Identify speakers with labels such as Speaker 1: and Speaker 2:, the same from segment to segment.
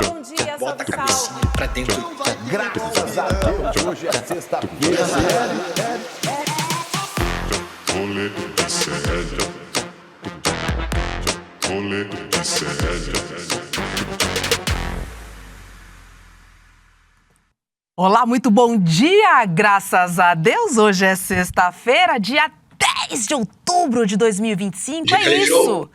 Speaker 1: bom dia,
Speaker 2: Bota a
Speaker 1: salve,
Speaker 2: cabecinha
Speaker 1: salve.
Speaker 2: pra dentro.
Speaker 3: Graças a Deus, hoje é sexta-feira.
Speaker 4: Rolê de sério. Rolê de sério.
Speaker 5: Olá, muito bom dia! Graças a Deus, hoje é sexta-feira, dia 10 de outubro de 2025. É isso!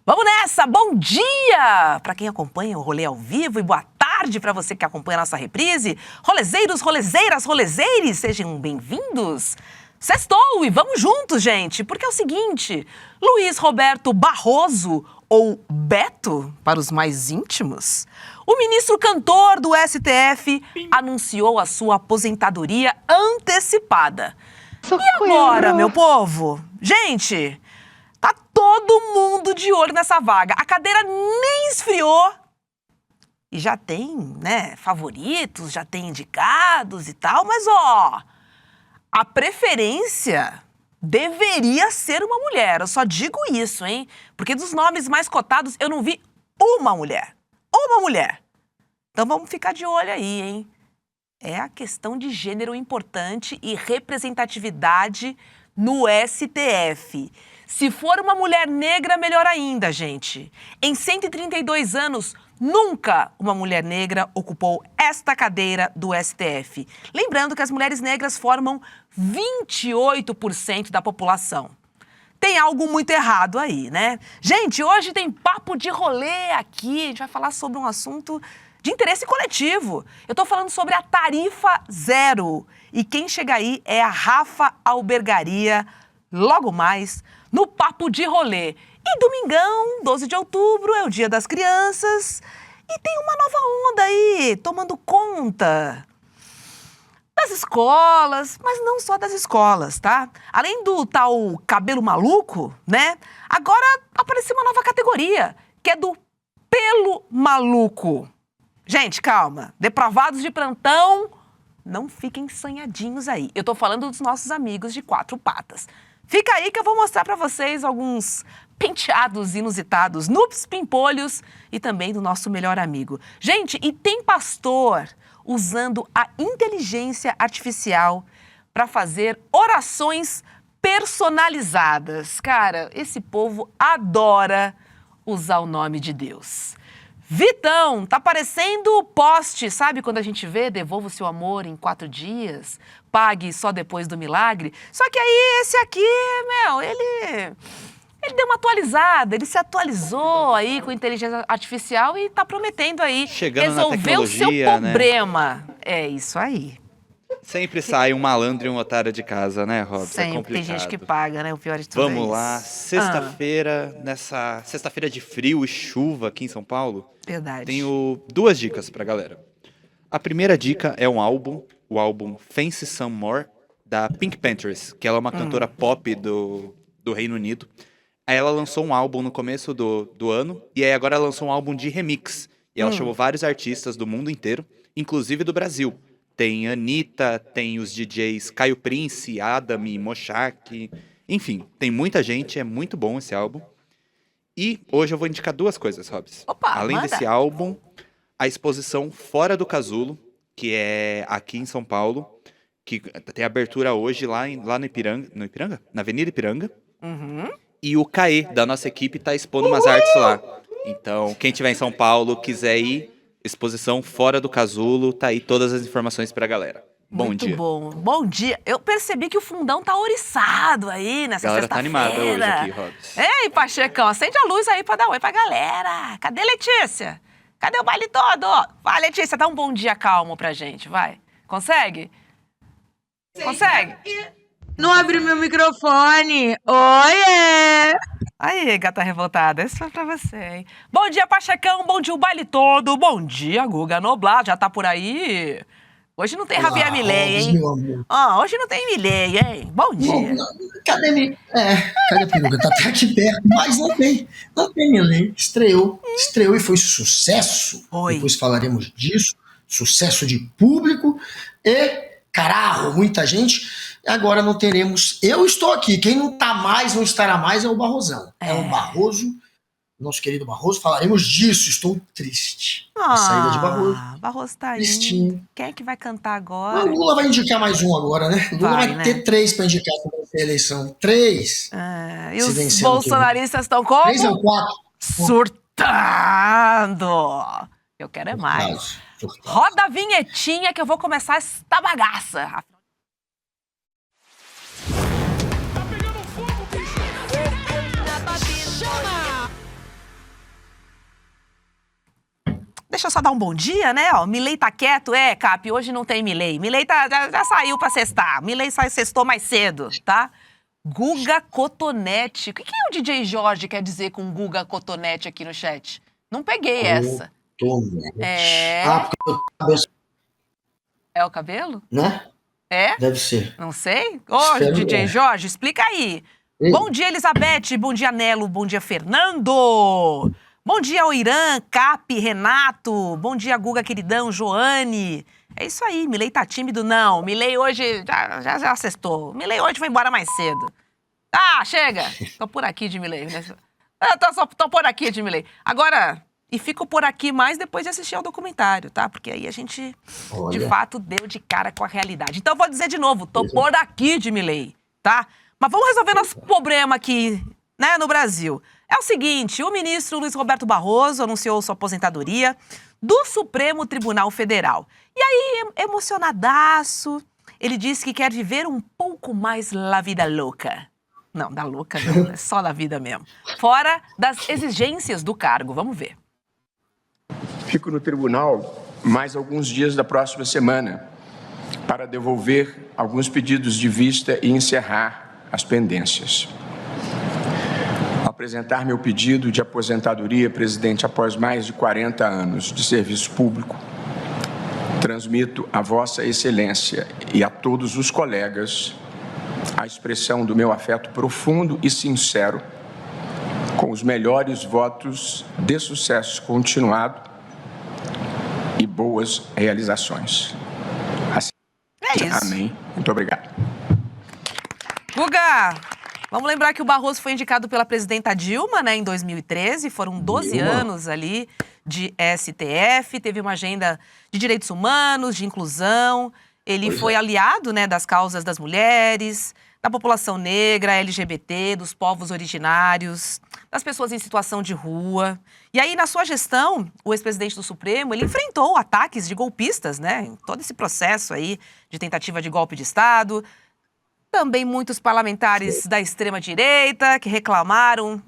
Speaker 5: Vamos nessa! Bom dia! Para quem acompanha o Rolê ao vivo e boa tarde para você que acompanha a nossa reprise. Rolezeiros, rolezeiras, rolezeires, sejam bem-vindos! Sextou e vamos juntos, gente, porque é o seguinte, Luiz Roberto Barroso, ou Beto, para os mais íntimos, o ministro cantor do STF anunciou a sua aposentadoria antecipada. E agora, meu povo? Gente, tá todo mundo de olho nessa vaga. A cadeira nem esfriou. E já tem, né, favoritos, já tem indicados e tal, mas ó, a preferência deveria ser uma mulher. Eu só digo isso, hein? Porque dos nomes mais cotados, eu não vi uma mulher. Uma mulher. Então vamos ficar de olho aí, hein? É a questão de gênero importante e representatividade no STF. Se for uma mulher negra, melhor ainda, gente. Em 132 anos, nunca uma mulher negra ocupou esta cadeira do STF. Lembrando que as mulheres negras formam 28% da população. Tem algo muito errado aí, né? Gente, hoje tem papo de rolê aqui. A gente vai falar sobre um assunto de interesse coletivo. Eu tô falando sobre a tarifa zero. E quem chega aí é a Rafa Albergaria, logo mais, no Papo de Rolê. E domingão, 12 de outubro, é o Dia das Crianças. E tem uma nova onda aí, tomando conta das escolas, mas não só das escolas, tá? Além do tal cabelo maluco, né? Agora apareceu uma nova categoria, que é do pelo maluco. Gente, calma. Depravados de plantão, não fiquem sonhadinhos aí. Eu tô falando dos nossos amigos de quatro patas. Fica aí que eu vou mostrar pra vocês alguns penteados inusitados, noops, pimpolhos e também do nosso melhor amigo. Gente, e tem pastor usando a inteligência artificial para fazer orações personalizadas. Cara, esse povo adora usar o nome de Deus. Vitão, tá parecendo poste, sabe quando a gente vê devolva o seu amor em 4 dias, pague só depois do milagre? Só que aí esse aqui, ele deu uma atualizada, ele se atualizou aí com inteligência artificial e tá prometendo aí
Speaker 6: chegando
Speaker 5: resolver o seu problema. Né? É isso aí.
Speaker 6: Sempre sai um malandro e um otário de casa, né, Robson?
Speaker 5: Sempre
Speaker 6: é complicado.
Speaker 5: tem gente que paga, né? O pior de tudo
Speaker 6: Vamos lá, sexta-feira, nessa sexta-feira de frio e chuva aqui em São Paulo.
Speaker 5: Verdade.
Speaker 6: Tenho 2 dicas pra galera. A primeira dica é um álbum, o álbum Fancy Some More, da Pink Panthers, que ela é uma cantora pop do Reino Unido. Aí ela lançou um álbum no começo do ano, e aí agora ela lançou um álbum de remix. E ela chamou vários artistas do mundo inteiro, inclusive do Brasil. Tem Anitta, tem os DJs Caio Prince, Adami, Moshak, enfim, tem muita gente, é muito bom esse álbum. E hoje eu vou indicar 2 coisas, Robs.
Speaker 5: Opa,
Speaker 6: além
Speaker 5: manda.
Speaker 6: desse álbum, a exposição Fora do Casulo, que é aqui em São Paulo, que tem abertura hoje lá no Ipiranga, na Avenida Ipiranga. E o Caê, da nossa equipe, tá expondo umas artes lá. Então, quem estiver em São Paulo, quiser ir, exposição Fora do Casulo, tá aí todas as informações pra galera. Bom
Speaker 5: Muito
Speaker 6: dia.
Speaker 5: bom. Bom dia. Eu percebi que o fundão tá ouriçado aí nessa
Speaker 6: A galera
Speaker 5: sexta-feira.
Speaker 6: tá animada hoje aqui, Robson.
Speaker 5: Ei, Pachecão, acende a luz aí pra dar oi pra galera. Cadê Letícia? Cadê o baile todo? Vai, Letícia, dá um bom dia calmo pra gente, vai. Consegue? Consegue?
Speaker 7: Não abriu meu microfone. Oiê!
Speaker 5: Aí, gata revoltada, isso foi pra você, hein? Bom dia, Pachecão, bom dia o baile todo, bom dia, Guga Noblar, já tá por aí? Hoje não tem Javier Milei, hein?
Speaker 8: Meu amor.
Speaker 5: Hoje não tem Milei, hein? Bom dia.
Speaker 8: Cadê cadê a peruca? Tá até aqui perto, mas não tem Milei. Estreou e foi sucesso.
Speaker 5: Oi.
Speaker 8: Depois falaremos disso. Sucesso de público e, carajo, muita gente. Agora não teremos... Eu estou aqui. Quem não tá mais, não estará mais é o Barrosão. É o Barroso nosso querido Barroso. Falaremos disso, estou triste. A saída de Barroso.
Speaker 5: Barroso tá aí.
Speaker 8: Tristinho.
Speaker 5: Quem é que vai cantar
Speaker 8: Ah,
Speaker 5: agora?
Speaker 8: o Lula vai indicar mais um agora, né? Lula
Speaker 5: Vai,
Speaker 8: vai
Speaker 5: né?
Speaker 8: ter 3 para indicar quando vencer a eleição. 3.
Speaker 5: E
Speaker 8: Se
Speaker 5: os
Speaker 8: vencer ano que vem.
Speaker 5: bolsonaristas estão como?
Speaker 8: 3 ou 4.
Speaker 5: Surtando! Eu quero é mais. Roda a vinhetinha que eu vou começar esta bagaça. Deixa eu só dar um bom dia, né? Ó, Milei tá quieto, Cap, hoje não tem Milei. Milei já saiu pra sextar. Milei sextou mais cedo, tá? Guga Cotonete. O que o DJ Jorge quer dizer com Guga Cotonete aqui no chat? Não peguei essa. É...
Speaker 8: Ah, porque cabeça,
Speaker 5: É o cabelo?
Speaker 8: né?
Speaker 5: É?
Speaker 8: Deve ser.
Speaker 5: Não sei? Ô,
Speaker 8: Espero
Speaker 5: DJ
Speaker 8: não.
Speaker 5: Jorge, explica aí.
Speaker 8: Ei.
Speaker 5: Bom dia, Elizabeth. Bom dia, Nelo. Bom dia, Fernando. Bom dia, Oirã, Cap, Renato. Bom dia, Guga, queridão, Joane. É isso aí, Milei tá tímido? Não, Milei hoje já assestou. Milei hoje foi embora mais cedo. Ah, chega. Tô por aqui de Milei. Tô por aqui de Milei. Agora, e fico por aqui mais depois de assistir ao documentário, tá? Porque aí a gente, de fato, deu de cara com a realidade. Então, eu vou dizer de novo, tô por aqui de Milei, tá? Mas vamos resolver nosso problema aqui, né, no Brasil. É o seguinte, o ministro Luiz Roberto Barroso anunciou sua aposentadoria do Supremo Tribunal Federal. E aí, emocionadaço, ele disse que quer viver um pouco mais la vida louca. Não, da louca não, é só da vida mesmo. Fora das exigências do cargo, vamos ver.
Speaker 1: Fico no tribunal mais alguns dias da próxima semana para devolver alguns pedidos de vista e encerrar as pendências. Apresentar meu pedido de aposentadoria, presidente, após mais de 40 anos de serviço público, transmito a Vossa Excelência e a todos os colegas a expressão do meu afeto profundo e sincero, com os melhores votos de sucesso continuado e boas realizações. Assim,
Speaker 5: É isso.
Speaker 1: amém. Muito obrigado.
Speaker 5: Guga, vamos lembrar que o Barroso foi indicado pela presidenta Dilma, né, em 2013. Foram 12 anos ali de STF. Teve uma agenda de direitos humanos, de inclusão. Ele foi aliado, né, das causas das mulheres, da população negra, LGBT, dos povos originários, das pessoas em situação de rua. E aí, na sua gestão, o ex-presidente do Supremo, ele enfrentou ataques de golpistas, né, em todo esse processo aí de tentativa de golpe de Estado. Também muitos parlamentares da extrema-direita que reclamaram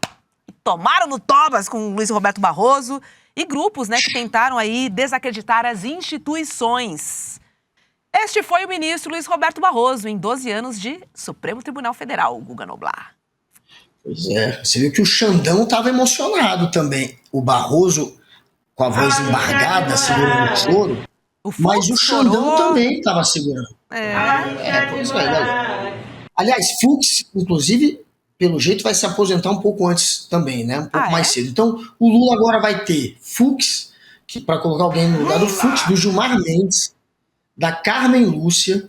Speaker 5: e tomaram no tobas com o Luiz Roberto Barroso e grupos, né, que tentaram aí desacreditar as instituições. Este foi o ministro Luiz Roberto Barroso em 12 anos de Supremo Tribunal Federal, Guga Noblar.
Speaker 8: Pois é, você viu que o Xandão estava emocionado também. O Barroso, com a voz embargada, segurando o choro, mas o Xandão também estava segurando. Pois é, galera. Aliás, Fux, inclusive, pelo jeito, vai se aposentar um pouco antes também, né? Um pouco mais cedo. Então, o Lula agora vai ter Fux, para colocar alguém no lugar do Fux, do Gilmar Mendes, da Carmen Lúcia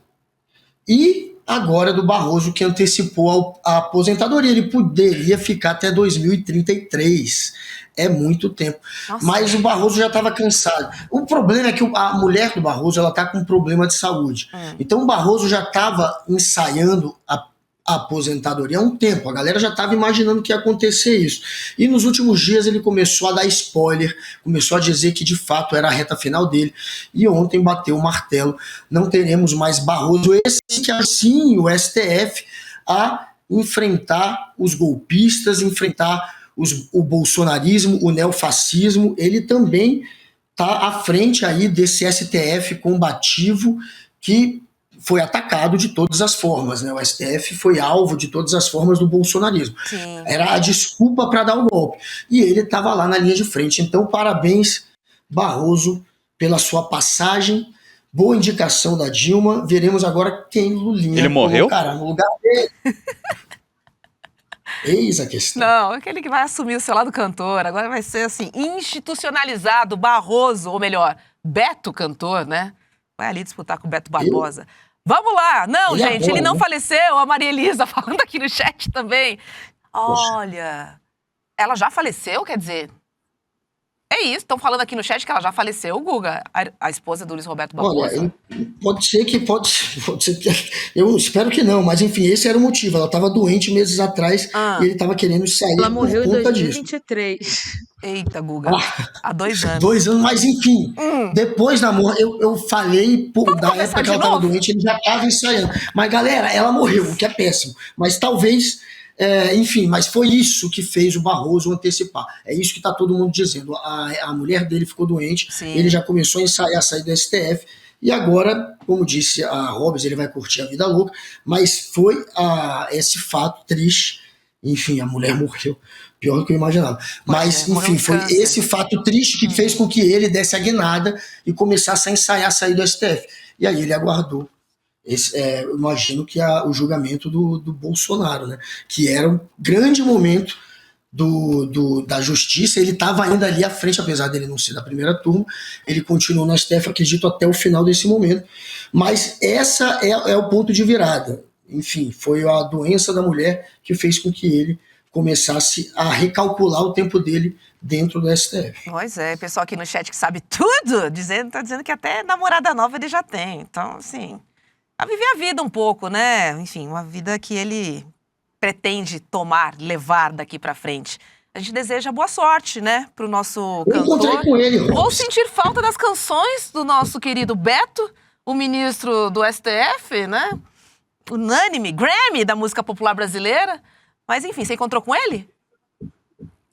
Speaker 8: e agora do Barroso, que antecipou a aposentadoria. Ele poderia ficar até 2033. É muito tempo. Nossa. Mas o Barroso já estava cansado. O problema é que a mulher do Barroso está com um problema de saúde. Então o Barroso já estava ensaiando a aposentadoria há um tempo. A galera já estava imaginando que ia acontecer isso. E nos últimos dias ele começou a dar spoiler, começou a dizer que de fato era a reta final dele. E ontem bateu o martelo. Não teremos mais Barroso. Esse que assim o STF a enfrentar os golpistas, enfrentar o bolsonarismo, o neofascismo. Ele também está à frente aí desse STF combativo que foi atacado de todas as formas, né? O STF foi alvo de todas as formas do bolsonarismo. Sim. Era a desculpa para dar o golpe. E ele estava lá na linha de frente. Então, parabéns, Barroso, pela sua passagem. Boa indicação da Dilma. Veremos agora quem Lulinha
Speaker 6: ele morreu?
Speaker 8: colocará no lugar dele. Eis a questão.
Speaker 5: Não, aquele que vai assumir o seu lado cantor. Agora vai ser assim, institucionalizado, Barroso, ou melhor, Beto Cantor, né? Vai ali disputar com o Beto Barbosa. Vamos lá! Não, gente, ele não faleceu. A Maria Elisa falando aqui no chat também. Olha, ela já faleceu, quer dizer... É isso, estão falando aqui no chat que ela já faleceu, Guga, a esposa do Luiz Roberto Barroso.
Speaker 8: Olha, pode ser que eu espero que não, mas enfim, esse era o motivo. Ela estava doente meses atrás e ele estava querendo sair
Speaker 7: Ela
Speaker 8: por
Speaker 7: morreu em
Speaker 8: conta disso.
Speaker 7: 2023.
Speaker 5: Eita, Guga, há 2 anos.
Speaker 8: 2 anos, mas enfim, depois da morte, eu falei da época que ela estava doente, ele já estava ensaiando. Mas galera, ela morreu, o que é péssimo. Mas talvez... enfim, mas foi isso que fez o Barroso antecipar. É isso que está todo mundo dizendo. A mulher dele ficou doente,
Speaker 5: Sim.
Speaker 8: Ele já começou a ensaiar a sair do STF, e agora, como disse a Hobbes, ele vai curtir a vida louca, mas foi esse fato triste. Enfim, a mulher morreu, pior do que eu imaginava. Mas, enfim, foi esse fato triste que fez com que ele desse a guinada e começasse a ensaiar a sair do STF. E aí ele aguardou. Eu imagino que o julgamento do Bolsonaro, né? Que era um grande momento da justiça. Ele estava ainda ali à frente, apesar dele não ser da primeira turma, ele continuou no STF, acredito, até o final desse momento. Mas essa é o ponto de virada. Enfim, foi a doença da mulher que fez com que ele começasse a recalcular o tempo dele dentro do STF.
Speaker 5: Pois é, pessoal aqui no chat que sabe tudo, tá dizendo que até namorada nova ele já tem. Então, assim... a viver a vida um pouco, né? Enfim, uma vida que ele pretende levar daqui pra frente. A gente deseja boa sorte, né? Pro nosso cantor.
Speaker 8: Eu encontrei com ele, Robson.
Speaker 5: Vou sentir falta das canções do nosso querido Beto, o ministro do STF, né? Unânime, Grammy da música popular brasileira. Mas enfim, você encontrou com ele?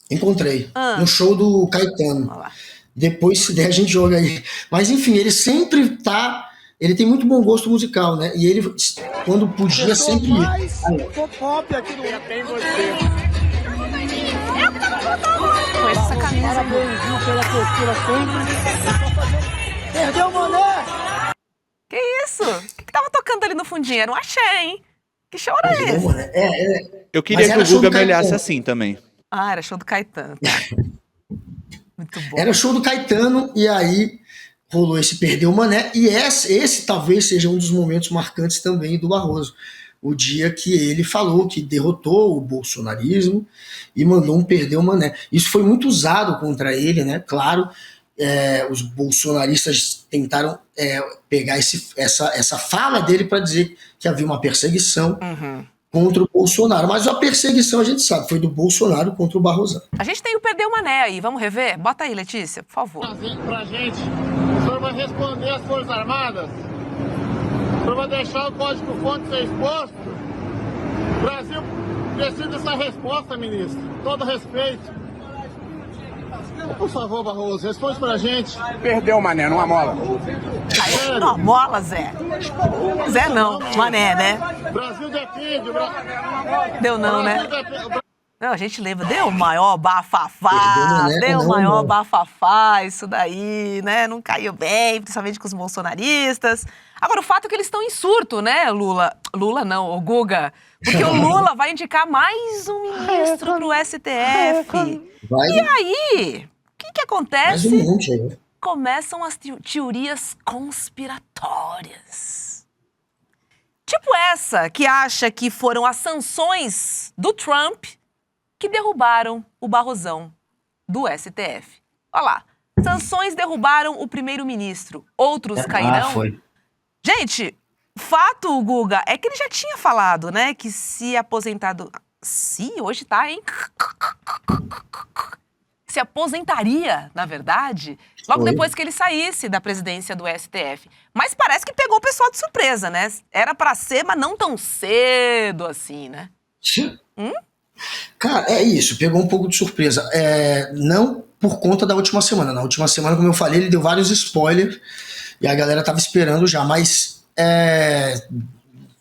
Speaker 8: Encontrei. No show do Caetano.
Speaker 5: Olha lá.
Speaker 8: Depois, se der, a gente joga aí. Mas enfim, ele sempre tá... Ele tem muito bom gosto musical, né? E ele, quando podia, sempre ia.
Speaker 5: Com essa camisa aí.
Speaker 2: Perdeu o Mané!
Speaker 5: Que isso? O que tava tocando ali no fundinho? Era um axé, hein? Que show era esse?
Speaker 6: Eu queria que o Guga me olhasse assim também.
Speaker 5: Ah, era show do Caetano. Tá. Muito bom.
Speaker 8: Era show do Caetano, e aí rolou esse Perdeu o Mané, e esse talvez seja um dos momentos marcantes também do Barroso. O dia que ele falou que derrotou o bolsonarismo e mandou um Perdeu o Mané. Isso foi muito usado contra ele, né? Claro, os bolsonaristas tentaram pegar essa fala dele para dizer que havia uma perseguição contra o Bolsonaro. Mas a perseguição, a gente sabe, foi do Bolsonaro contra o Barrosão.
Speaker 5: A gente tem o Perdeu o Mané aí, vamos rever? Bota aí, Letícia, por favor.
Speaker 2: Pra gente, o senhor vai responder às Forças Armadas? O senhor vai deixar o código-fonte ser exposto? O Brasil precisa dessa resposta, ministro. Todo respeito. Por favor, Barroso, responde pra gente.
Speaker 1: Perdeu o Mané, não amola.
Speaker 5: Aí, não amola, Zé. Zé não, Mané, né?
Speaker 2: Brasil defende.
Speaker 5: Deu não, né? Não, a gente lembra, deu o maior bafafá, deu o maior bafafá, isso daí, né? Não caiu bem, principalmente com os bolsonaristas. Agora, o fato é que eles estão em surto, né, Lula? Lula não, o Guga. Porque o Lula vai indicar mais um ministro pro STF. E aí, o que acontece?
Speaker 8: Mais um monte aí.
Speaker 5: Começam as teorias conspiratórias. Tipo essa, que acha que foram as sanções do Trump que derrubaram o Barrosão do STF. Olha lá, sanções derrubaram o primeiro-ministro, outros cairão.
Speaker 8: Foi.
Speaker 5: Gente, fato, Guga, é que ele já tinha falado, né, que se aposentado... Sim, hoje tá, hein? Se aposentaria, na verdade, logo depois que ele saísse da presidência do STF. Mas parece que pegou o pessoal de surpresa, né? Era pra ser, mas não tão cedo assim, né?
Speaker 8: Cara, é isso, pegou um pouco de surpresa. Não por conta da última semana. Na última semana, como eu falei, ele deu vários spoilers e a galera tava esperando já, mas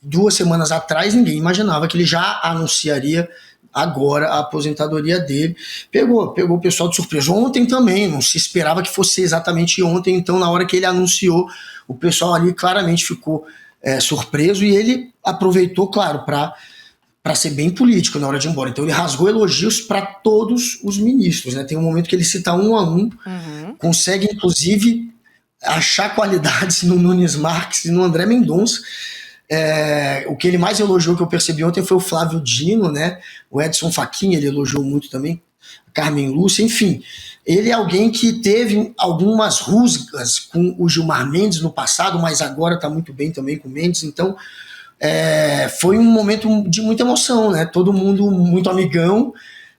Speaker 8: 2 semanas atrás ninguém imaginava que ele já anunciaria agora a aposentadoria dele. Pegou o pessoal de surpresa. Ontem também, não se esperava que fosse exatamente ontem, então na hora que ele anunciou, o pessoal ali claramente ficou surpreso e ele aproveitou, claro, para ser bem político na hora de ir embora. Então ele rasgou elogios para todos os ministros, né? Tem um momento que ele cita um a um, consegue inclusive achar qualidades no Nunes Marques e no André Mendonça. O que ele mais elogiou, que eu percebi ontem, foi o Flávio Dino, né? O Edson Fachin, ele elogiou muito também. Carmen Lúcia, enfim. Ele é alguém que teve algumas rusgas com o Gilmar Mendes no passado, mas agora está muito bem também com o Mendes, então foi um momento de muita emoção, né? Todo mundo muito amigão,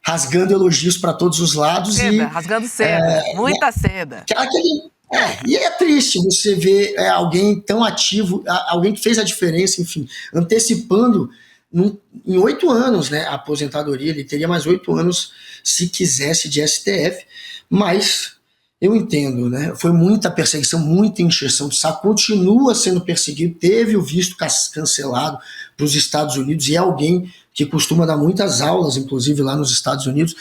Speaker 8: rasgando elogios para todos os lados.
Speaker 5: Rasgando seda, muita seda.
Speaker 8: E é triste você ver alguém tão ativo, alguém que fez a diferença, enfim, antecipando em 8 anos, né, a aposentadoria. Ele teria mais 8 anos se quisesse de STF, mas eu entendo, né? Foi muita perseguição, muita encheção de saco, continua sendo perseguido, teve o visto cancelado para os Estados Unidos, e é alguém que costuma dar muitas aulas, inclusive lá nos Estados Unidos.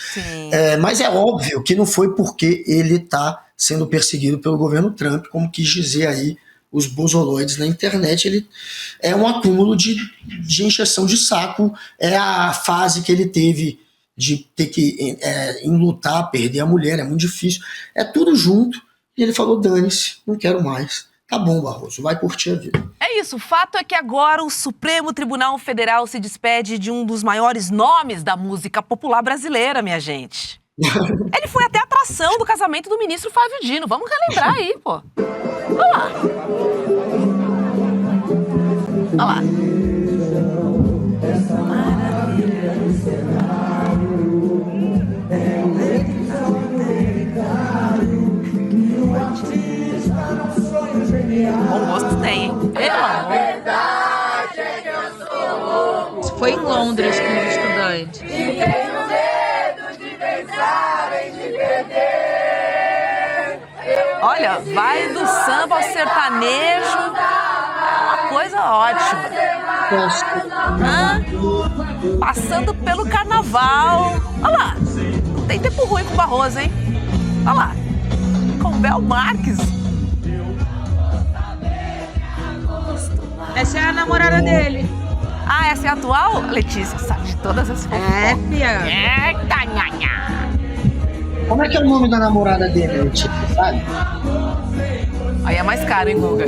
Speaker 8: Mas é óbvio que não foi porque ele está sendo perseguido pelo governo Trump, como quis dizer aí os bozoloides na internet. Ele é um acúmulo de encheção de saco, é a fase que ele teve de ter que enlutar, perder a mulher, é muito difícil, é tudo junto, e ele falou, dane-se, não quero mais. Tá bom, Barroso, vai curtir a vida.
Speaker 5: É isso, o fato é que agora o Supremo Tribunal Federal se despede de um dos maiores nomes da música popular brasileira, minha gente. Ele foi até a atração do casamento do ministro Flávio Dino, vamos relembrar aí, pô. Olha lá. Olha lá. Bom gosto tem, hein?
Speaker 7: Isso foi em Londres com os estudantes.
Speaker 5: Olha, vai do samba ao sertanejo, é uma coisa ótima. Passando pelo carnaval. Olha lá, não tem tempo ruim com o Barroso, hein? Olha lá, com o Bel Marques.
Speaker 7: Essa é a namorada dele.
Speaker 5: Ah, essa é a atual? Letícia, sabe de todas as fofocas.
Speaker 7: Fia.
Speaker 5: Eita, nhanhá.
Speaker 8: Como é que é o nome da namorada dele, Letícia, sabe?
Speaker 5: Aí é mais caro, hein, Guga?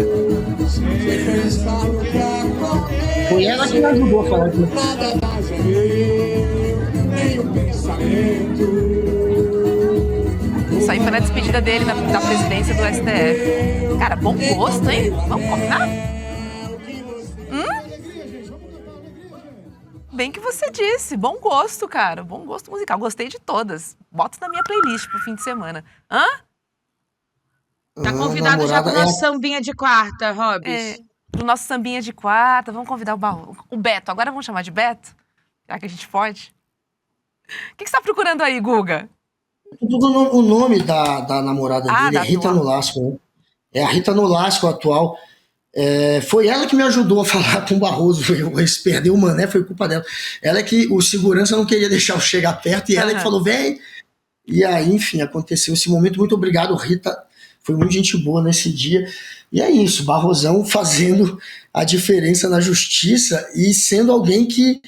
Speaker 8: Foi ela que me ajudou a falar disso.
Speaker 5: Isso aí foi na despedida dele da presidência do STF. Cara, bom gosto, hein? Vamos combinar? Bem que você disse, bom gosto, cara, bom gosto musical, gostei de todas. Boto na minha playlist pro fim de semana.
Speaker 7: Tá convidado já pro nosso sambinha de quarta, Robis.
Speaker 5: Pro nosso sambinha de quarta, vamos convidar o Beto, agora vamos chamar de Beto? Já que a gente pode. O que você tá procurando aí, Guga?
Speaker 8: O nome da namorada dele é Rita Nolasco, né? É a Rita Nolasco, atual. Foi ela que me ajudou a falar com o Barroso. Esse perdeu o Mané, foi culpa dela. Ela é que o segurança não queria deixar eu chegar perto, e ela que falou, vem. E aí, enfim, aconteceu esse momento. Muito obrigado, Rita. Foi muito gente boa nesse dia. E é isso, Barrosão fazendo a diferença na justiça e sendo alguém que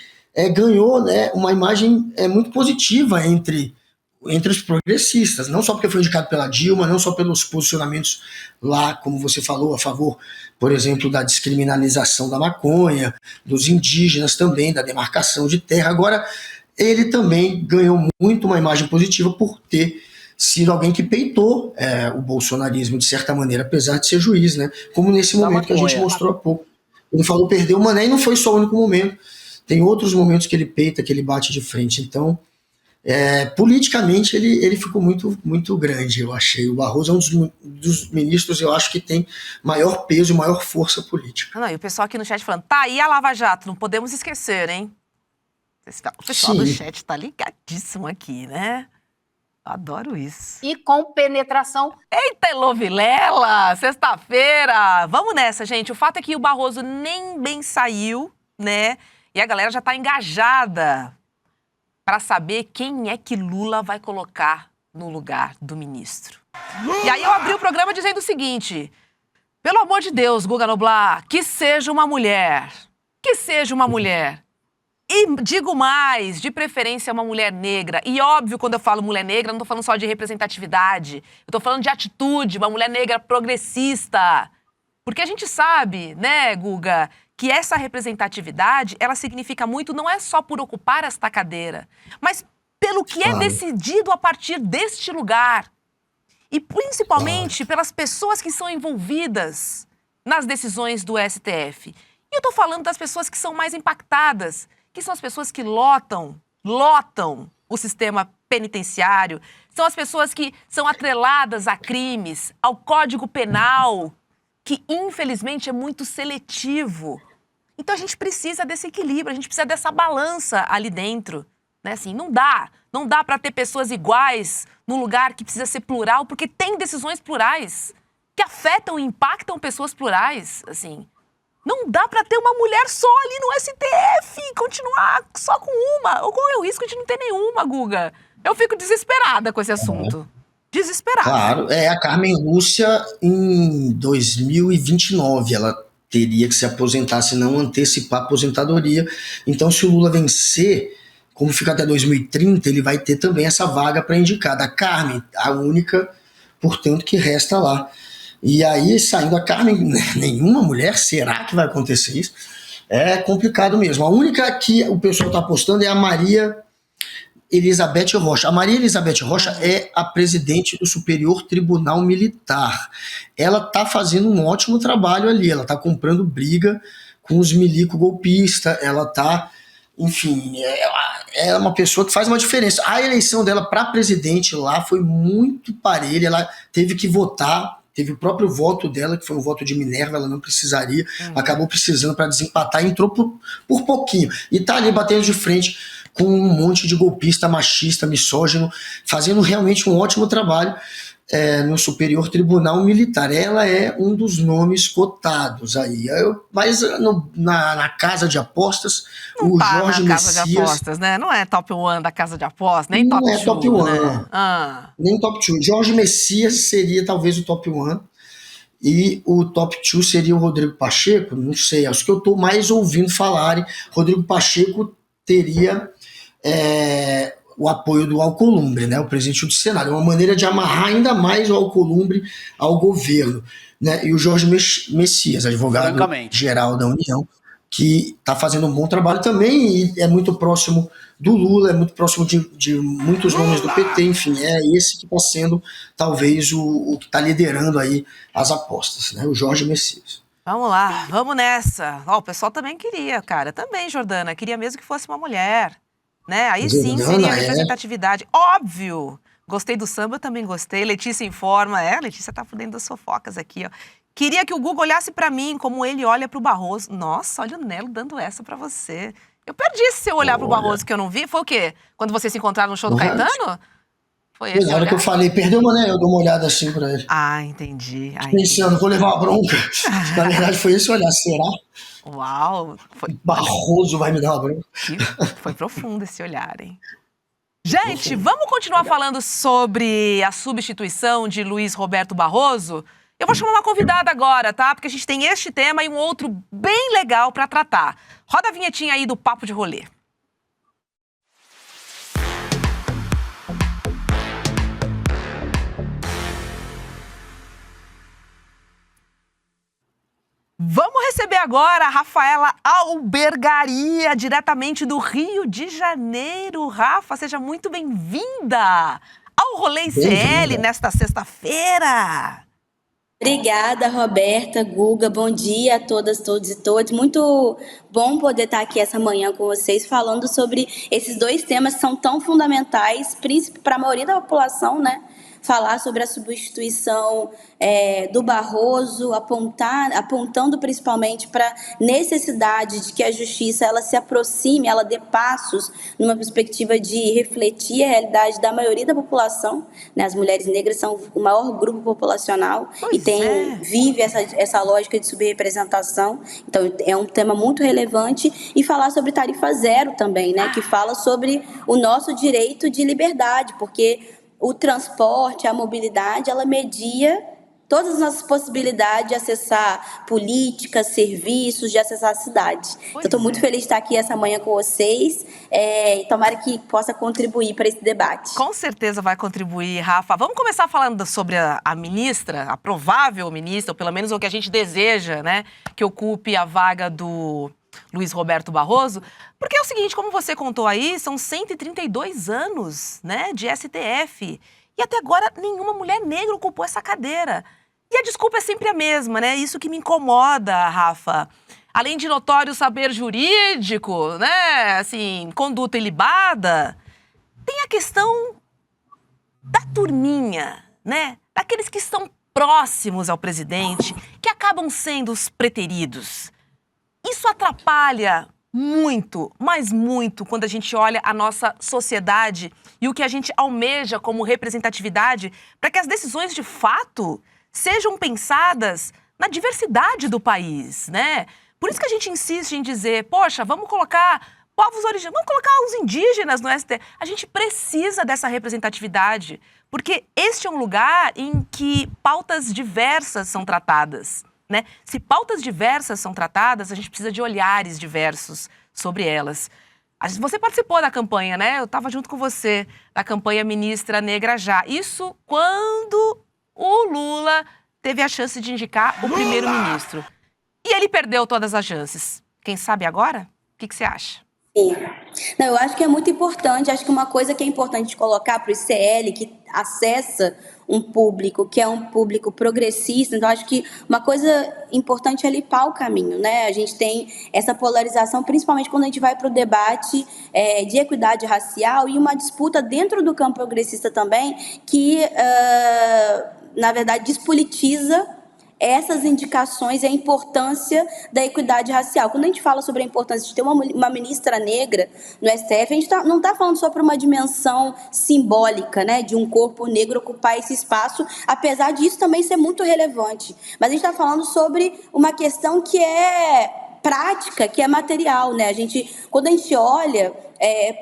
Speaker 8: ganhou, né, uma imagem muito positiva entre os progressistas, não só porque foi indicado pela Dilma, não só pelos posicionamentos lá, como você falou, a favor, por exemplo, da descriminalização da maconha, dos indígenas também, da demarcação de terra. Agora, ele também ganhou muito uma imagem positiva por ter sido alguém que peitou o bolsonarismo, de certa maneira, apesar de ser juiz, né? Como nesse momento que a gente mostrou há pouco. Ele falou, perdeu o Mané, e não foi só o único momento. Tem outros momentos que ele peita, que ele bate de frente. Então, politicamente, ele ficou muito, muito grande, eu achei. O Barroso é um dos ministros, eu acho, que tem maior peso e maior força política.
Speaker 5: Não, e o pessoal aqui no chat falando, tá aí a Lava Jato, não podemos esquecer, hein? O pessoal do chat tá ligadíssimo aqui, né? Eu adoro isso.
Speaker 9: E com penetração.
Speaker 5: Eita, Elô Vilela! Sexta-feira! Vamos nessa, gente. O fato é que o Barroso nem bem saiu, né? E a galera já tá engajada para saber quem é que Lula vai colocar no lugar do ministro. E aí eu abri o programa dizendo o seguinte, pelo amor de Deus, Guga Noblar, que seja uma mulher. Que seja uma mulher. E digo mais, de preferência uma mulher negra. E óbvio, quando eu falo mulher negra, não tô falando só de representatividade. Eu tô falando de atitude, uma mulher negra progressista. Porque a gente sabe, né, Guga, que essa representatividade, ela significa muito, não é só por ocupar esta cadeira, mas pelo que é decidido a partir deste lugar. E principalmente pelas pessoas que são envolvidas nas decisões do STF. E eu tô falando das pessoas que são mais impactadas, que são as pessoas que lotam o sistema penitenciário, são as pessoas que são atreladas a crimes, ao Código Penal, que infelizmente é muito seletivo. Então a gente precisa desse equilíbrio, a gente precisa dessa balança ali dentro, né? Assim, não dá para ter pessoas iguais num lugar que precisa ser plural, porque tem decisões plurais que afetam e impactam pessoas plurais, assim. Não dá para ter uma mulher só ali no STF e continuar só com uma. Ou corre o risco de não ter nenhuma, Guga. Eu fico desesperada com esse assunto. Desesperada.
Speaker 8: Claro, a Carmen Lúcia, em 2029, ela teria que se aposentar, se não antecipar a aposentadoria. Então, se o Lula vencer, como fica até 2030, ele vai ter também essa vaga para indicar. Da Carmen, a única, portanto, que resta lá. E aí, saindo a Carmen, nenhuma mulher, será que vai acontecer isso? É complicado mesmo. A única que o pessoal está apostando é a Maria Elizabeth Rocha. A Maria Elizabeth Rocha é a presidente do Superior Tribunal Militar. Ela está fazendo um ótimo trabalho ali, ela está comprando briga com os milico golpistas, ela está, enfim, é uma pessoa que faz uma diferença. A eleição dela para presidente lá foi muito parelha, ela teve que votar, teve o próprio voto dela, que foi um voto de Minerva, ela não precisaria, acabou precisando para desempatar, entrou por pouquinho. E tá ali batendo de frente com um monte de golpista, machista, misógino, fazendo realmente um ótimo trabalho no Superior Tribunal Militar. Ela é um dos nomes cotados aí. Mas na casa de apostas,
Speaker 5: não
Speaker 8: o
Speaker 5: tá
Speaker 8: Jorge
Speaker 5: na casa
Speaker 8: Messias...
Speaker 5: de apostas, né? Não é top 1 da casa de apostas, nem top 2.
Speaker 8: Não é top 1,
Speaker 5: né?
Speaker 8: Nem top 2. Jorge Messias seria talvez o top 1. E o top 2 seria o Rodrigo Pacheco, não sei, acho que eu estou mais ouvindo falarem. Rodrigo Pacheco teria o apoio do Alcolumbre, né, o presidente do Senado. É uma maneira de amarrar ainda mais o Alcolumbre ao governo. Né, e o Jorge Messias, advogado-geral da União, que está fazendo um bom trabalho também e é muito próximo do Lula, é muito próximo de muitos nomes do PT, enfim, é esse que está sendo talvez o que está liderando aí as apostas, né, o Jorge Messias.
Speaker 5: Vamos lá, vamos nessa. O pessoal também queria, cara, também, Jordana, queria mesmo que fosse uma mulher, né, aí sim seria representatividade, óbvio. Gostei do samba, também gostei. Letícia informa, Letícia tá por dentro das fofocas aqui, ó. Queria que o Guga olhasse pra mim como ele olha pro Barroso. Nossa, olha o Nelo dando essa pra você. Eu perdi se eu olhar pro Barroso que eu não vi. Foi o quê? Quando vocês se encontraram no show do Caetano? Foi esse
Speaker 8: Na hora que eu falei, perdeu, mané, eu dou uma olhada assim pra ele.
Speaker 5: Entendi.
Speaker 8: Pensando, vou levar uma bronca. Na verdade foi esse olhar, será?
Speaker 5: Uau.
Speaker 8: Barroso vai me dar uma bronca.
Speaker 5: Foi profundo esse olhar, hein? Gente, vamos continuar falando sobre a substituição de Luiz Roberto Barroso? Eu vou chamar uma convidada agora, tá? Porque a gente tem este tema e um outro bem legal pra tratar. Roda a vinhetinha aí do Papo de Rolê. Vamos receber agora a Rafaela Albergaria, diretamente do Rio de Janeiro. Rafa, seja muito bem-vinda ao Rolê ICL nesta sexta-feira.
Speaker 9: Obrigada, Roberta, Guga, bom dia a todas, todos e todos. Muito bom poder estar aqui essa manhã com vocês falando sobre esses dois temas que são tão fundamentais, principalmente para a maioria da população, né? Falar sobre a substituição do Barroso, apontando principalmente para a necessidade de que a justiça ela se aproxime, ela dê passos numa perspectiva de refletir a realidade da maioria da população. Né? As mulheres negras são o maior grupo populacional vive essa lógica de subrepresentação. Então, é um tema muito relevante. E falar sobre tarifa zero também, né? Que fala sobre o nosso direito de liberdade, porque o transporte, a mobilidade, ela media todas as nossas possibilidades de acessar políticas, serviços, de acessar a cidade. Então, estou muito feliz de estar aqui essa manhã com vocês e tomara que possa contribuir para esse debate.
Speaker 5: Com certeza vai contribuir, Rafa. Vamos começar falando sobre a ministra, a provável ministra, ou pelo menos o que a gente deseja, né, que ocupe a vaga do Luiz Roberto Barroso, porque é o seguinte, como você contou aí, são 132 anos, né, de STF, e até agora nenhuma mulher negra ocupou essa cadeira. E a desculpa é sempre a mesma, né? Isso que me incomoda, Rafa. Além de notório saber jurídico, né, assim, conduta ilibada, tem a questão da turminha, né, daqueles que estão próximos ao presidente, que acabam sendo os preteridos. Isso atrapalha muito, mas muito, quando a gente olha a nossa sociedade e o que a gente almeja como representatividade para que as decisões de fato sejam pensadas na diversidade do país, né? Por isso que a gente insiste em dizer, poxa, vamos colocar povos originários, vamos colocar os indígenas no STF. A gente precisa dessa representatividade, porque este é um lugar em que pautas diversas são tratadas. Né? Se pautas diversas são tratadas, a gente precisa de olhares diversos sobre elas. Você participou da campanha, né? Eu estava junto com você, da campanha Ministra Negra Já. Isso quando o Lula teve a chance de indicar o primeiro-ministro. E ele perdeu todas as chances. Quem sabe agora? O que você acha?
Speaker 9: Sim. Não, eu acho que é muito importante, acho que uma coisa que é importante colocar para o ICL, que acessa um público que é um público progressista, então acho que uma coisa importante é limpar o caminho, né? A gente tem essa polarização, principalmente quando a gente vai para o debate de equidade racial e uma disputa dentro do campo progressista também, que, na verdade, despolitiza essas indicações e a importância da equidade racial. Quando a gente fala sobre a importância de ter uma ministra negra no STF, a gente não está falando só para uma dimensão simbólica, né, de um corpo negro ocupar esse espaço, apesar disso também ser muito relevante. Mas a gente está falando sobre uma questão que é prática, que é material, né? Quando a gente olha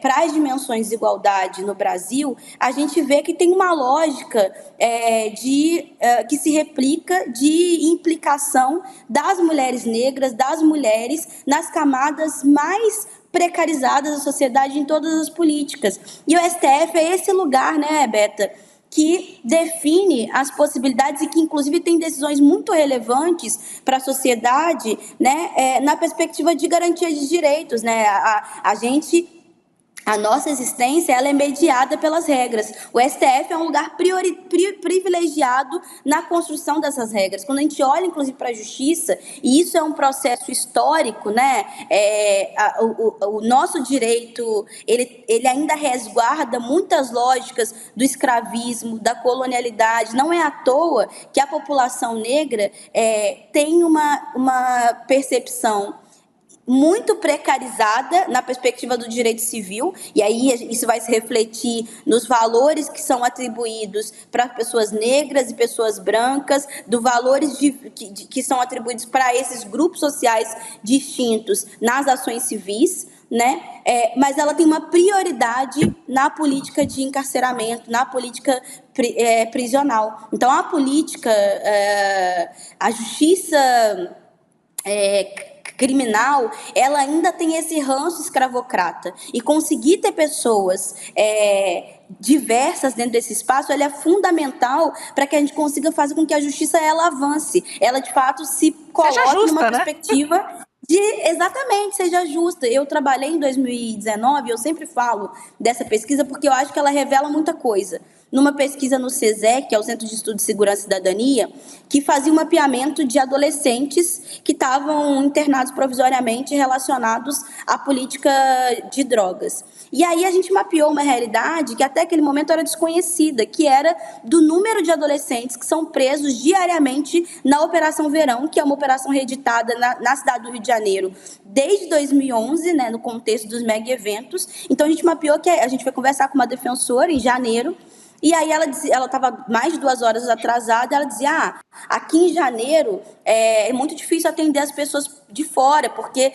Speaker 9: para as dimensões de desigualdade no Brasil, a gente vê que tem uma lógica que se replica de implicação das mulheres negras, das mulheres nas camadas mais precarizadas da sociedade em todas as políticas. E o STF é esse lugar, né, Beta, que define as possibilidades e que, inclusive, tem decisões muito relevantes para a sociedade, né, na perspectiva de garantia de direitos, né? A nossa existência ela é mediada pelas regras. O STF é um lugar privilegiado na construção dessas regras. Quando a gente olha, inclusive, para a justiça, e isso é um processo histórico, né? O nosso direito ele ainda resguarda muitas lógicas do escravismo, da colonialidade. Não é à toa que a população negra tem uma percepção muito precarizada na perspectiva do direito civil, e aí isso vai se refletir nos valores que são atribuídos para pessoas negras e pessoas brancas, dos valores que são atribuídos para esses grupos sociais distintos nas ações civis, né? Mas ela tem uma prioridade na política de encarceramento, na política prisional. Então, a política, a justiça criminal, ela ainda tem esse ranço escravocrata. E conseguir ter pessoas diversas dentro desse espaço, ela é fundamental para que a gente consiga fazer com que a justiça ela avance. Ela, de fato, se coloque numa perspectiva exatamente, seja justa. Eu trabalhei em 2019, eu sempre falo dessa pesquisa porque eu acho que ela revela muita coisa. Numa pesquisa no CESEC, que é o Centro de Estudo de Segurança e Cidadania, que fazia um mapeamento de adolescentes que estavam internados provisoriamente relacionados à política de drogas. E aí a gente mapeou uma realidade que até aquele momento era desconhecida, que era do número de adolescentes que são presos diariamente na Operação Verão, que é uma operação reeditada na cidade do Rio de Janeiro desde 2011, né, no contexto dos mega eventos. Então a gente mapeou que a gente foi conversar com uma defensora em janeiro. E aí ela estava mais de 2 horas atrasada, ela dizia, aqui em janeiro é muito difícil atender as pessoas de fora, porque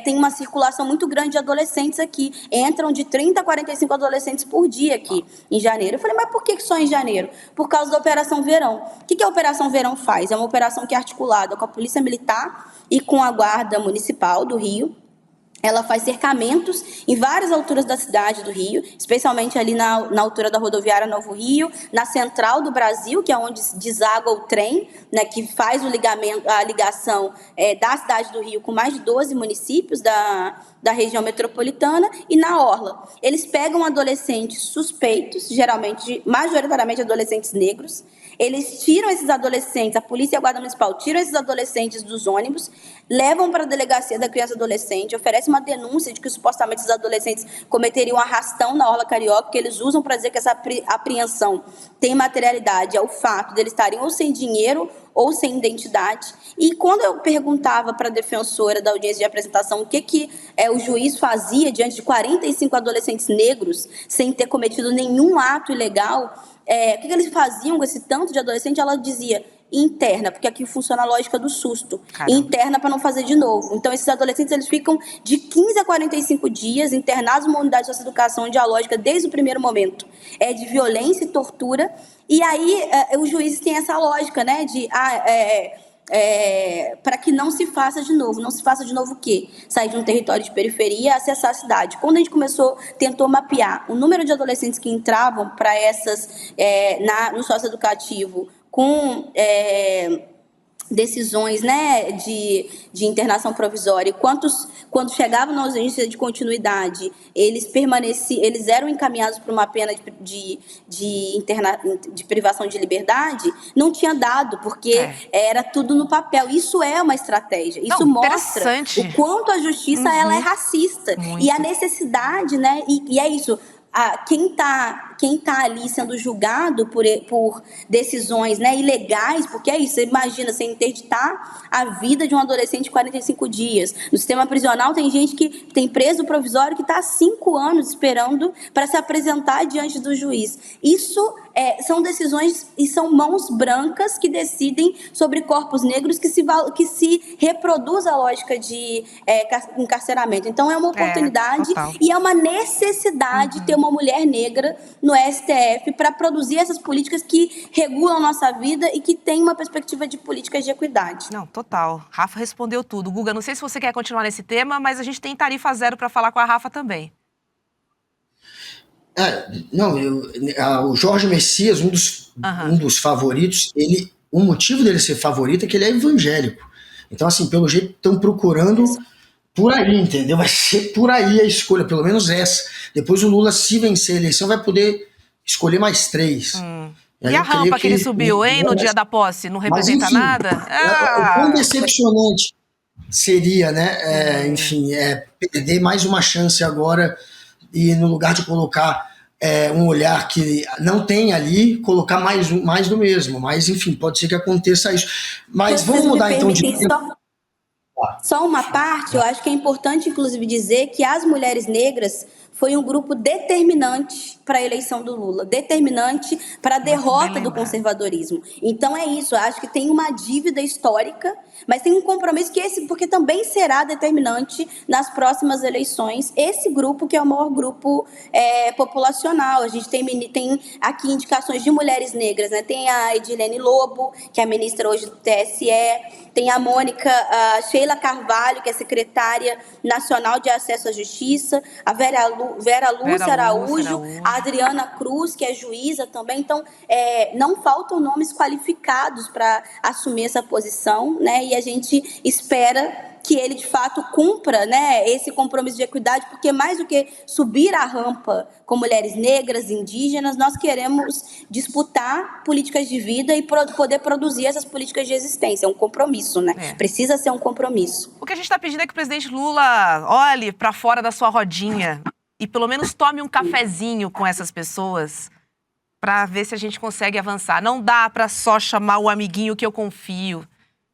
Speaker 9: tem uma circulação muito grande de adolescentes aqui, entram de 30 a 45 adolescentes por dia aqui em janeiro. Eu falei, mas por que só em janeiro? Por causa da Operação Verão. O que a Operação Verão faz? É uma operação que é articulada com a Polícia Militar e com a Guarda Municipal do Rio. Ela faz cercamentos em várias alturas da cidade do Rio, especialmente ali na altura da rodoviária Novo Rio, na central do Brasil, que é onde deságua o trem, né, que faz a ligação da cidade do Rio com mais de 12 municípios da região metropolitana, e na orla. Eles pegam adolescentes suspeitos, majoritariamente adolescentes negros. Eles tiram esses adolescentes, a polícia e a guarda municipal tiram esses adolescentes dos ônibus, levam para a delegacia da criança e adolescente, oferecem uma denúncia de que supostamente esses adolescentes cometeriam arrastão na orla carioca, que eles usam para dizer que essa apreensão tem materialidade, é o fato de eles estarem ou sem dinheiro ou sem identidade. E quando eu perguntava para a defensora da audiência de apresentação o que o juiz fazia diante de 45 adolescentes negros sem ter cometido nenhum ato ilegal, o que eles faziam com esse tanto de adolescente, ela dizia: interna, porque aqui funciona a lógica do susto. Caramba. Interna para não fazer de novo. Então, esses adolescentes, eles ficam de 15 a 45 dias internados numa unidade de socioeducação, onde a lógica, desde o primeiro momento, é de violência e tortura. E aí, os juízes têm essa lógica, né, de... para que não se faça de novo. Não se faça de novo o quê? Sair de um território de periferia e acessar a cidade. Quando a gente tentou mapear o número de adolescentes que entravam para no socioeducativo com decisões, né, de internação provisória, quando chegavam na ausência de continuidade, eles eram encaminhados para uma pena de privação de liberdade, não tinha dado, porque era tudo no papel. Isso é uma estratégia. Isso mostra o quanto a justiça ela é racista. Muito. E a necessidade, né, e é isso. Quem tá ali sendo julgado por decisões, né, ilegais, porque é isso, você imagina, você interditar a vida de um adolescente 45 dias. No sistema prisional tem gente que tem preso provisório que está há 5 anos esperando para se apresentar diante do juiz. Isso são decisões e são mãos brancas que decidem sobre corpos negros que se reproduz a lógica de encarceramento. Então é uma oportunidade e é uma necessidade ter uma mulher negra no STF para produzir essas políticas que regulam a nossa vida e que tem uma perspectiva de políticas de equidade.
Speaker 5: Não, total. Rafa respondeu tudo. Guga, não sei se você quer continuar nesse tema, mas a gente tem tarifa zero para falar com a Rafa também.
Speaker 8: O Jorge Messias, um dos favoritos, o motivo dele ser favorito é que ele é evangélico. Então, assim, pelo jeito estão procurando por aí, entendeu? Vai ser por aí a escolha, pelo menos essa. Depois o Lula, se vencer a eleição, vai poder escolher mais 3.
Speaker 5: E a rampa que ele subiu, hein, no dia da posse, não representa nada?
Speaker 8: O quão decepcionante seria, né? Perder mais uma chance agora e no lugar de colocar um olhar que não tem ali, colocar mais do mesmo. Mas, enfim, pode ser que aconteça isso. Mas vamos mudar então de...
Speaker 9: Só uma parte, eu acho que é importante, inclusive, dizer que as mulheres negras foi um grupo determinante para a eleição do Lula, determinante para a derrota do conservadorismo. Então é isso, eu acho que tem uma dívida histórica, mas tem um compromisso porque também será determinante nas próximas eleições, esse grupo que é o maior grupo populacional. A gente tem aqui indicações de mulheres negras, né? Tem a Edilene Lobo, que é a ministra hoje do TSE, tem a Sheila Carvalho, que é secretária nacional de acesso à justiça, a Vera Lúcia Araújo, a Adriana Cruz, que é juíza também. Então, não faltam nomes qualificados para assumir essa posição, né? E a gente espera que ele, de fato, cumpra, né, esse compromisso de equidade, porque mais do que subir a rampa com mulheres negras, indígenas, nós queremos disputar políticas de vida e poder produzir essas políticas de existência. É um compromisso, né? Precisa ser um compromisso.
Speaker 5: O que a gente está pedindo é que o presidente Lula olhe para fora da sua rodinha e pelo menos tome um cafezinho com essas pessoas para ver se a gente consegue avançar. Não dá para só chamar o amiguinho que eu confio,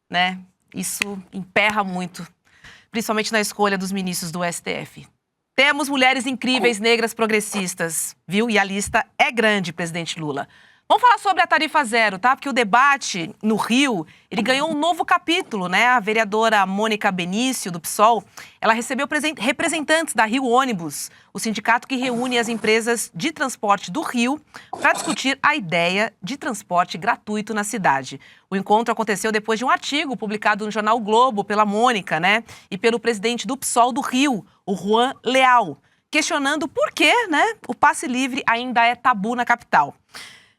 Speaker 5: né? Isso emperra muito, principalmente na escolha dos ministros do STF. Temos mulheres incríveis, negras, progressistas, viu? E a lista é grande, presidente Lula. Vamos falar sobre a tarifa zero, tá? Porque o debate no Rio, ele ganhou um novo capítulo, né? A vereadora Mônica Benício, do PSOL, ela recebeu representantes da Rio Ônibus, o sindicato que reúne as empresas de transporte do Rio, para discutir a ideia de transporte gratuito na cidade. O encontro aconteceu depois de um artigo publicado no jornal o Globo pela Mônica, né? E pelo presidente do PSOL do Rio, o Juan Leal, questionando por que, né, o passe livre ainda é tabu na capital.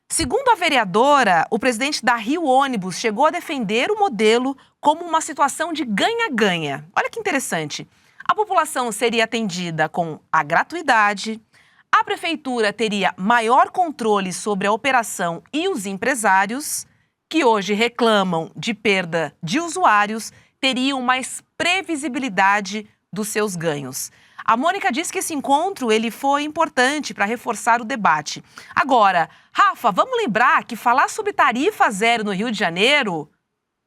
Speaker 5: Segundo a vereadora, o presidente da Rio Ônibus chegou a defender o modelo como uma situação de ganha-ganha. Olha que interessante. A população seria atendida com a gratuidade, a prefeitura teria maior controle sobre a operação e os empresários, que hoje reclamam de perda de usuários, teriam mais previsibilidade dos seus ganhos. A Mônica disse que esse encontro ele foi importante para reforçar o debate. Agora, Rafa, vamos lembrar que falar sobre tarifa zero no Rio de Janeiro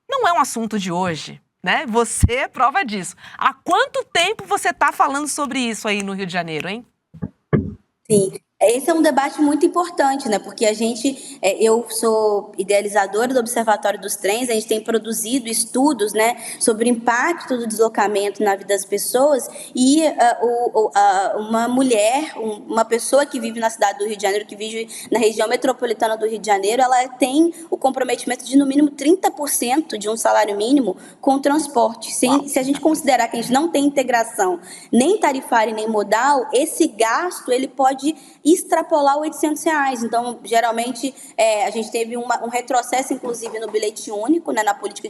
Speaker 5: não é um assunto de hoje, né? Você é prova disso. Há quanto tempo você está falando sobre isso aí no Rio de Janeiro, hein?
Speaker 9: Sim. Esse é um debate muito importante, né? Porque eu sou idealizadora do Observatório dos Trens, a gente tem produzido estudos, né, sobre o impacto do deslocamento na vida das pessoas e uma mulher, uma pessoa que vive na cidade do Rio de Janeiro, que vive na região metropolitana do Rio de Janeiro, ela tem o comprometimento de no mínimo 30% de um salário mínimo com o transporte. Se a gente considerar que a gente não tem integração nem tarifária nem modal, esse gasto ele pode extrapolar R$800. Então, geralmente, a gente teve um retrocesso, inclusive, no bilhete único, né, na política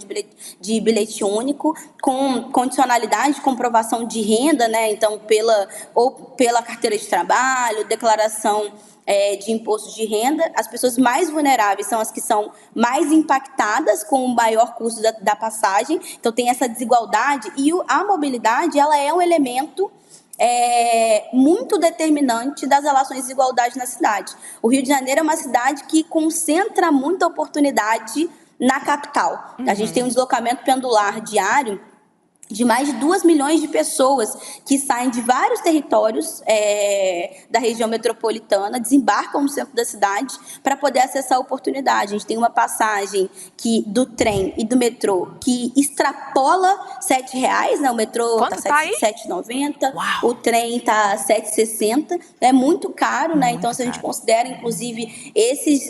Speaker 9: de bilhete único, com condicionalidade de comprovação de renda, né, então, pela carteira de trabalho, declaração de imposto de renda. As pessoas mais vulneráveis são as que são mais impactadas com o maior custo da passagem. Então, tem essa desigualdade e a mobilidade, ela é um elemento muito determinante das relações de desigualdade na cidade. O Rio de Janeiro é uma cidade que concentra muita oportunidade na capital. A gente tem um deslocamento pendular diário de mais de 2 milhões de pessoas que saem de vários territórios da região metropolitana, desembarcam no centro da cidade para poder acessar a oportunidade. A gente tem uma passagem do trem e do metrô que extrapola R$7, né? O metrô está R$7,90, o trem está R$7,60, é muito caro, né? Então, se a gente considera, inclusive, esses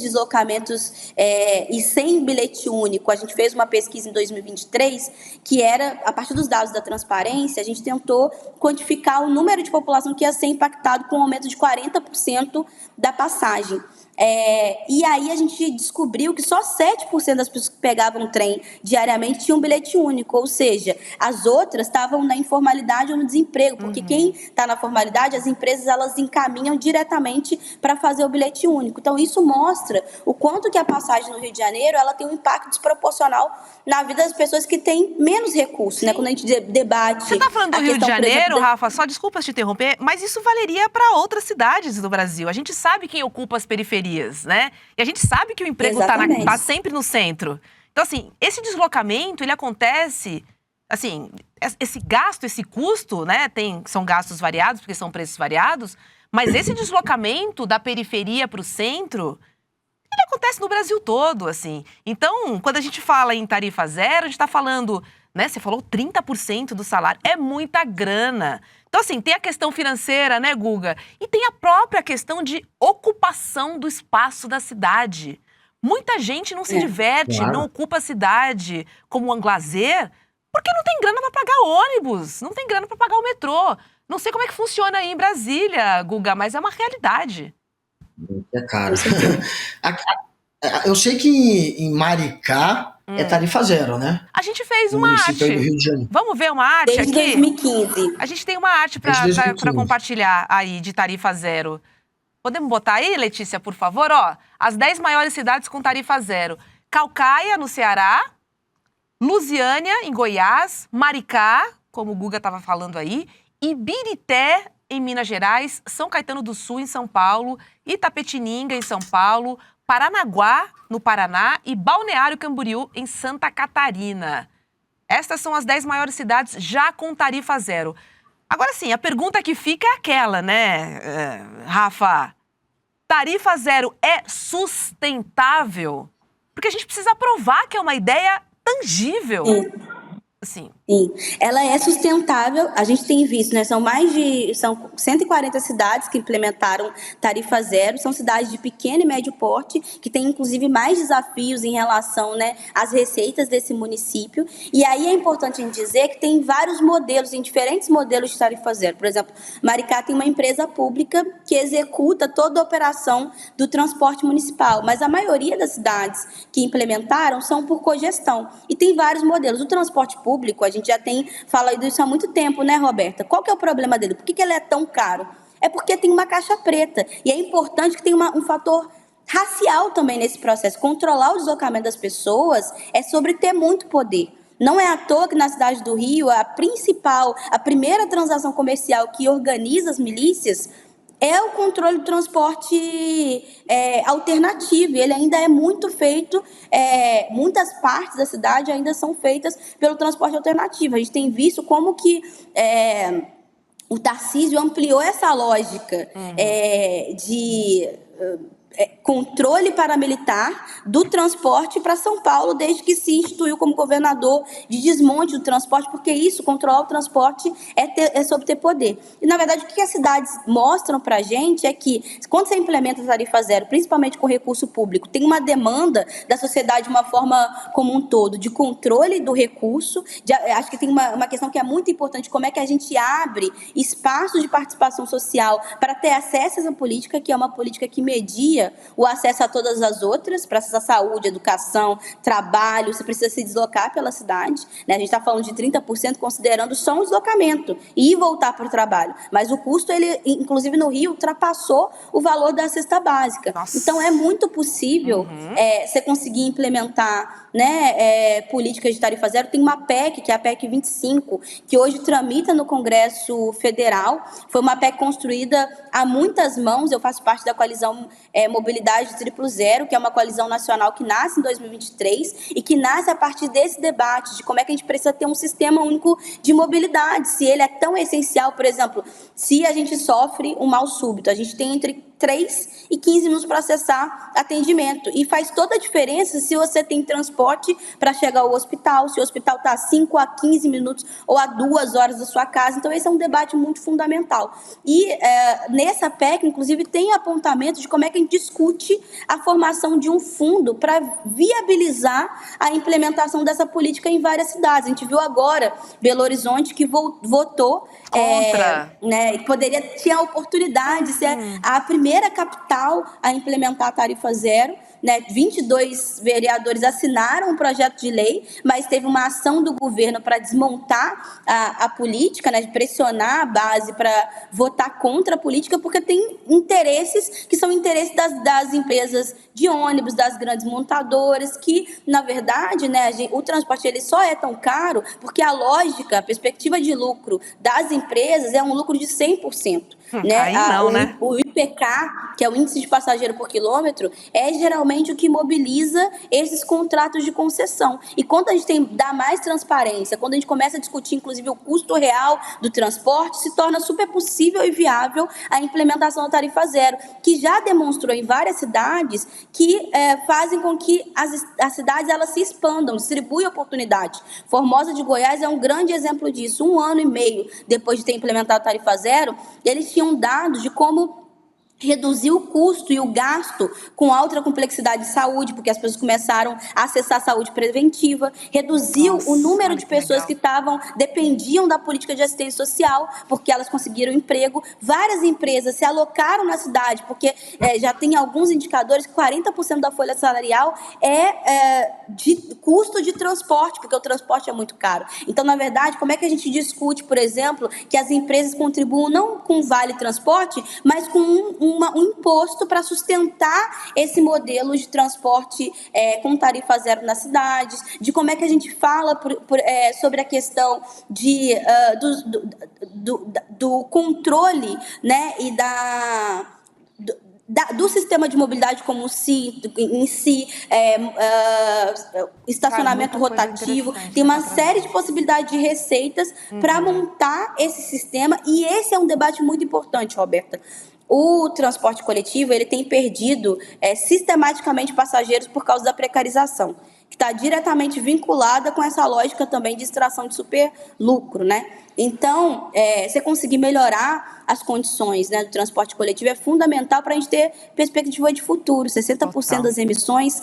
Speaker 9: deslocamentos e sem bilhete único, a gente fez uma pesquisa em 2023 que era, a partir dos dados da transparência, a gente tentou quantificar o número de população que ia ser impactado com um aumento de 40% da passagem. E aí a gente descobriu que só 7% das pessoas que pegavam trem diariamente tinham bilhete único, ou seja, as outras estavam na informalidade ou no desemprego, porque quem está na formalidade, as empresas elas encaminham diretamente para fazer o bilhete único. Então isso mostra o quanto que a passagem no Rio de Janeiro ela tem um impacto desproporcional na vida das pessoas que têm menos recursos, né? Quando a gente debate...
Speaker 5: Você está falando do Rio de Janeiro, Rafa, só desculpa te interromper, mas isso valeria para outras cidades do Brasil. A gente sabe quem ocupa as periferias, né? E a gente sabe que o emprego está sempre no centro. Então, assim, esse deslocamento, ele acontece, assim, esse gasto, esse custo, né? São gastos variados, porque são preços variados, mas esse deslocamento da periferia para o centro, ele acontece no Brasil todo, assim. Então, quando a gente fala em tarifa zero, a gente está falando, né? Você falou 30% do salário, é muita grana. Então, assim, tem a questão financeira, né, Guga? E tem a própria questão de ocupação do espaço da cidade. Muita gente não se diverte, não ocupa a cidade como um lazer, porque não tem grana para pagar ônibus, não tem grana para pagar o metrô. Não sei como é que funciona aí em Brasília, Guga, mas é uma realidade.
Speaker 8: É caro. Eu sei que em Maricá é tarifa zero, né?
Speaker 5: A gente fez uma arte.
Speaker 8: Do Rio de Janeiro.
Speaker 5: Vamos ver uma arte
Speaker 9: Desde
Speaker 5: aqui?
Speaker 9: 2015.
Speaker 5: A gente tem uma arte para compartilhar aí de tarifa zero. Podemos botar aí, Letícia, por favor? Ó, as 10 maiores cidades com tarifa zero. Caucaia, no Ceará. Lusiânia, em Goiás. Maricá, como o Guga estava falando aí. Ibirité, em Minas Gerais. São Caetano do Sul, em São Paulo. Itapetininga, em São Paulo. Paranaguá, no Paraná, e Balneário Camboriú, em Santa Catarina. Estas são as 10 maiores cidades já com tarifa zero. Agora sim, a pergunta que fica é aquela, né, Rafa? Tarifa zero é sustentável? Porque a gente precisa provar que é uma ideia tangível. Sim.
Speaker 9: Sim, ela é sustentável, a gente tem visto, né? São 140 cidades que implementaram tarifa zero, são cidades de pequeno e médio porte, que têm inclusive mais desafios em relação, né, às receitas desse município. E aí é importante a gente dizer que tem vários modelos, tem diferentes modelos de tarifa zero. Por exemplo, Maricá tem uma empresa pública que executa toda a operação do transporte municipal, mas a maioria das cidades que implementaram são por cogestão. E tem vários modelos. O transporte público, a gente já tem falado isso há muito tempo, né, Roberta? Qual que é o problema dele? Por que ele é tão caro? É porque tem uma caixa preta. E é importante que tenha um fator racial também nesse processo. Controlar o deslocamento das pessoas é sobre ter muito poder. Não é à toa que na cidade do Rio, a primeira transação comercial que organiza as milícias é o controle do transporte alternativo. Ele ainda é muito feito, muitas partes da cidade ainda são feitas pelo transporte alternativo. A gente tem visto como que o Tarcísio ampliou essa lógica de controle paramilitar do transporte para São Paulo, desde que se instituiu como governador de desmonte do transporte, porque isso, controlar o transporte, é sobre ter poder. E, na verdade, o que as cidades mostram para a gente é que, quando você implementa a tarifa zero, principalmente com recurso público, tem uma demanda da sociedade de uma forma como um todo, de controle do recurso. Acho que tem uma questão que é muito importante, como é que a gente abre espaços de participação social para ter acesso a essa política, que é uma política que media o acesso a todas as outras, para acessar saúde, educação, trabalho. Você precisa se deslocar pela cidade, né? A gente está falando de 30% considerando só um deslocamento e voltar para o trabalho. Mas o custo, ele, inclusive no Rio, ultrapassou o valor da cesta básica. Nossa. Então é muito possível você conseguir implementar, né, políticas de tarifa zero. Tem uma PEC, que é a PEC 25, que hoje tramita no Congresso Federal. Foi uma PEC construída a muitas mãos. Eu faço parte da coalizão Mobilidade 000, que é uma coalizão nacional que nasce em 2023 e que nasce a partir desse debate de como é que a gente precisa ter um sistema único de mobilidade, se ele é tão essencial. Por exemplo, se a gente sofre um mal súbito, a gente tem entre 3 e 15 minutos para acessar atendimento. E faz toda a diferença se você tem transporte para chegar ao hospital, se o hospital está a 5 a 15 minutos ou a 2 horas da sua casa. Então, esse é um debate muito fundamental. E nessa PEC, inclusive, tem apontamento de como é que a gente discute a formação de um fundo para viabilizar a implementação dessa política em várias cidades. A gente viu agora Belo Horizonte, que votou contra, né, tinha a oportunidade de ser a primeira capital a implementar a tarifa zero, né? 22 vereadores assinaram um projeto de lei, mas teve uma ação do governo para desmontar a política, né, de pressionar a base para votar contra a política, porque tem interesses que são interesses das empresas de ônibus, das grandes montadoras, que, na verdade, né, o transporte ele só é tão caro porque a lógica, a perspectiva de lucro das empresas é um lucro de 100%. Né?
Speaker 5: Aí não, né?
Speaker 9: O IPK, que é o índice de passageiro por quilômetro, é geralmente o que mobiliza esses contratos de concessão. E quando a gente dá mais transparência, quando a gente começa a discutir, inclusive, o custo real do transporte, se torna super possível e viável a implementação da tarifa zero, que já demonstrou em várias cidades que fazem com que as cidades elas se expandam, distribuem oportunidade. Formosa de Goiás é um grande exemplo disso. 1 ano e meio depois de ter implementado a tarifa zero, eles tinham dados de como reduzir o custo e o gasto com alta complexidade de saúde, porque as pessoas começaram a acessar a saúde preventiva, reduziu o número de pessoas que dependiam da política de assistência social, porque elas conseguiram emprego. Várias empresas se alocaram na cidade, porque já tem alguns indicadores que 40% da folha salarial de custo de transporte, porque o transporte é muito caro. Então, na verdade, como é que a gente discute, por exemplo, que as empresas contribuam não com vale transporte, mas com um imposto para sustentar esse modelo de transporte com tarifa zero nas cidades, de como é que a gente fala sobre a questão do controle, né, e do sistema de mobilidade como em si, estacionamento rotativo, tem uma série de possibilidades de receitas para montar esse sistema, e esse é um debate muito importante, Roberta. o transporte coletivo ele tem perdido sistematicamente passageiros por causa da precarização, que está diretamente vinculada com essa lógica também de extração de super lucro, né? Então, você conseguir melhorar as condições, né, do transporte coletivo é fundamental para a gente ter perspectiva de futuro. 60% das emissões